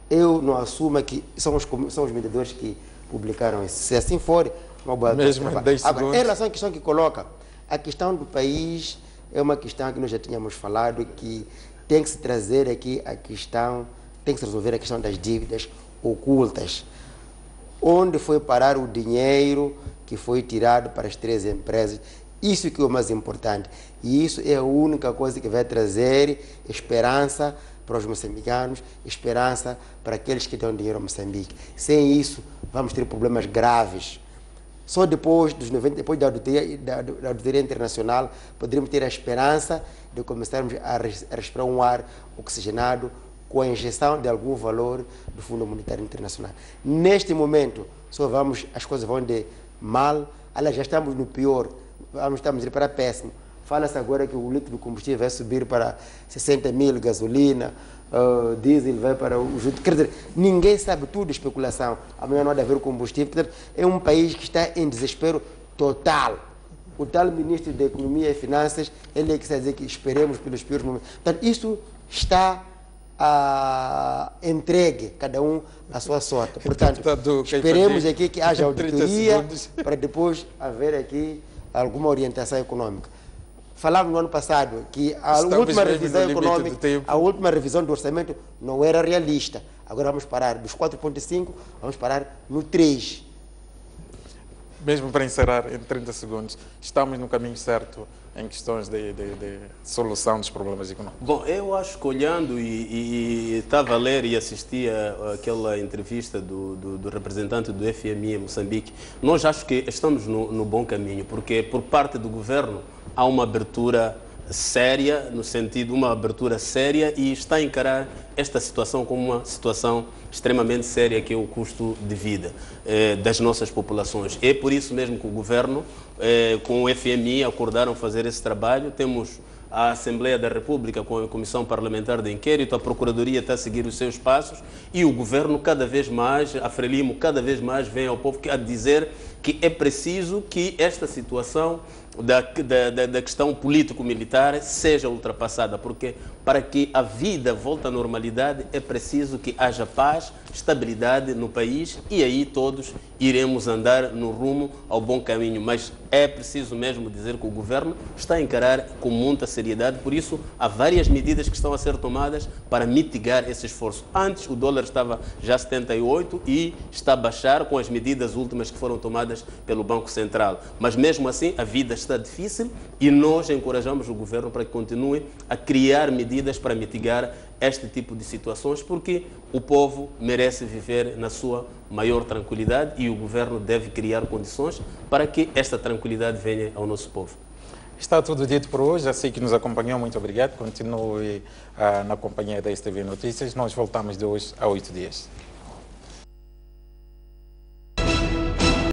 eu não assuma que são os mediadores que publicaram isso. Se assim for, uma boa
Mesmo em 10
Agora,
segundos.
em relação à questão que coloca, a questão do país é uma questão que nós já tínhamos falado, que tem que se trazer aqui a questão, tem que se resolver a questão das dívidas ocultas. Onde foi parar o dinheiro que foi tirado para as 3 empresas? Isso que é o mais importante. E isso é a única coisa que vai trazer esperança para os moçambicanos, esperança para aqueles que dão dinheiro a Moçambique. Sem isso, vamos ter problemas graves. Só depois dos 90, depois da auditoria internacional, poderíamos ter a esperança de começarmos a respirar um ar oxigenado com a injeção de algum valor do Fundo Monetário Internacional. Neste momento, as coisas vão de mal, aliás, já estamos no pior, estamos indo para péssimo. Fala-se agora que o litro de combustível vai subir para 60 mil, gasolina, diesel vai para o junto. Quer dizer, ninguém sabe, tudo especulação. Amanhã não há de haver combustível. Portanto, é um país que está em desespero total. O tal ministro da Economia e Finanças, ele é que está a dizer que esperemos pelos piores momentos. Portanto, isso está entregue, cada um à sua sorte. Portanto, esperemos aqui que haja auditoria para depois haver aqui alguma orientação econômica. Falávamos no ano passado que a última revisão econômica, a última revisão do orçamento não era realista. Agora vamos parar dos 4,5, vamos parar no 3.
Mesmo para encerrar em 30 segundos, estamos no caminho certo em questões de solução dos problemas econômicos?
Bom, eu acho que olhando e estava a ler e assistia àquela entrevista do representante do FMI em Moçambique, nós acho que estamos no bom caminho, porque por parte do governo há uma abertura séria, no sentido, uma abertura séria, e está a encarar esta situação como uma situação extremamente séria, que é o custo de vida das nossas populações. É por isso mesmo que o governo, com o FMI, acordaram fazer esse trabalho. Temos a Assembleia da República com a Comissão Parlamentar de Inquérito, a Procuradoria está a seguir os seus passos e o governo cada vez mais, a Frelimo cada vez mais vem ao povo a dizer que é preciso que esta situação da questão político-militar seja ultrapassada, porque para que a vida volte à normalidade é preciso que haja paz, estabilidade no país, e aí todos iremos andar no rumo ao bom caminho. Mas é preciso mesmo dizer que o governo está a encarar com muita seriedade, por isso há várias medidas que estão a ser tomadas para mitigar esse esforço. Antes o dólar estava já 78 e está a baixar com as medidas últimas que foram tomadas pelo Banco Central. Mas mesmo assim a vida está difícil e nós encorajamos o governo para que continue a criar medidas para mitigar este tipo de situações, porque o povo merece viver na sua maior tranquilidade e o governo deve criar condições para que esta tranquilidade venha ao nosso povo.
Está tudo dito por hoje. Assim que nos acompanhou, muito obrigado. Continue na companhia da STV Notícias. Nós voltamos de hoje a 8 dias.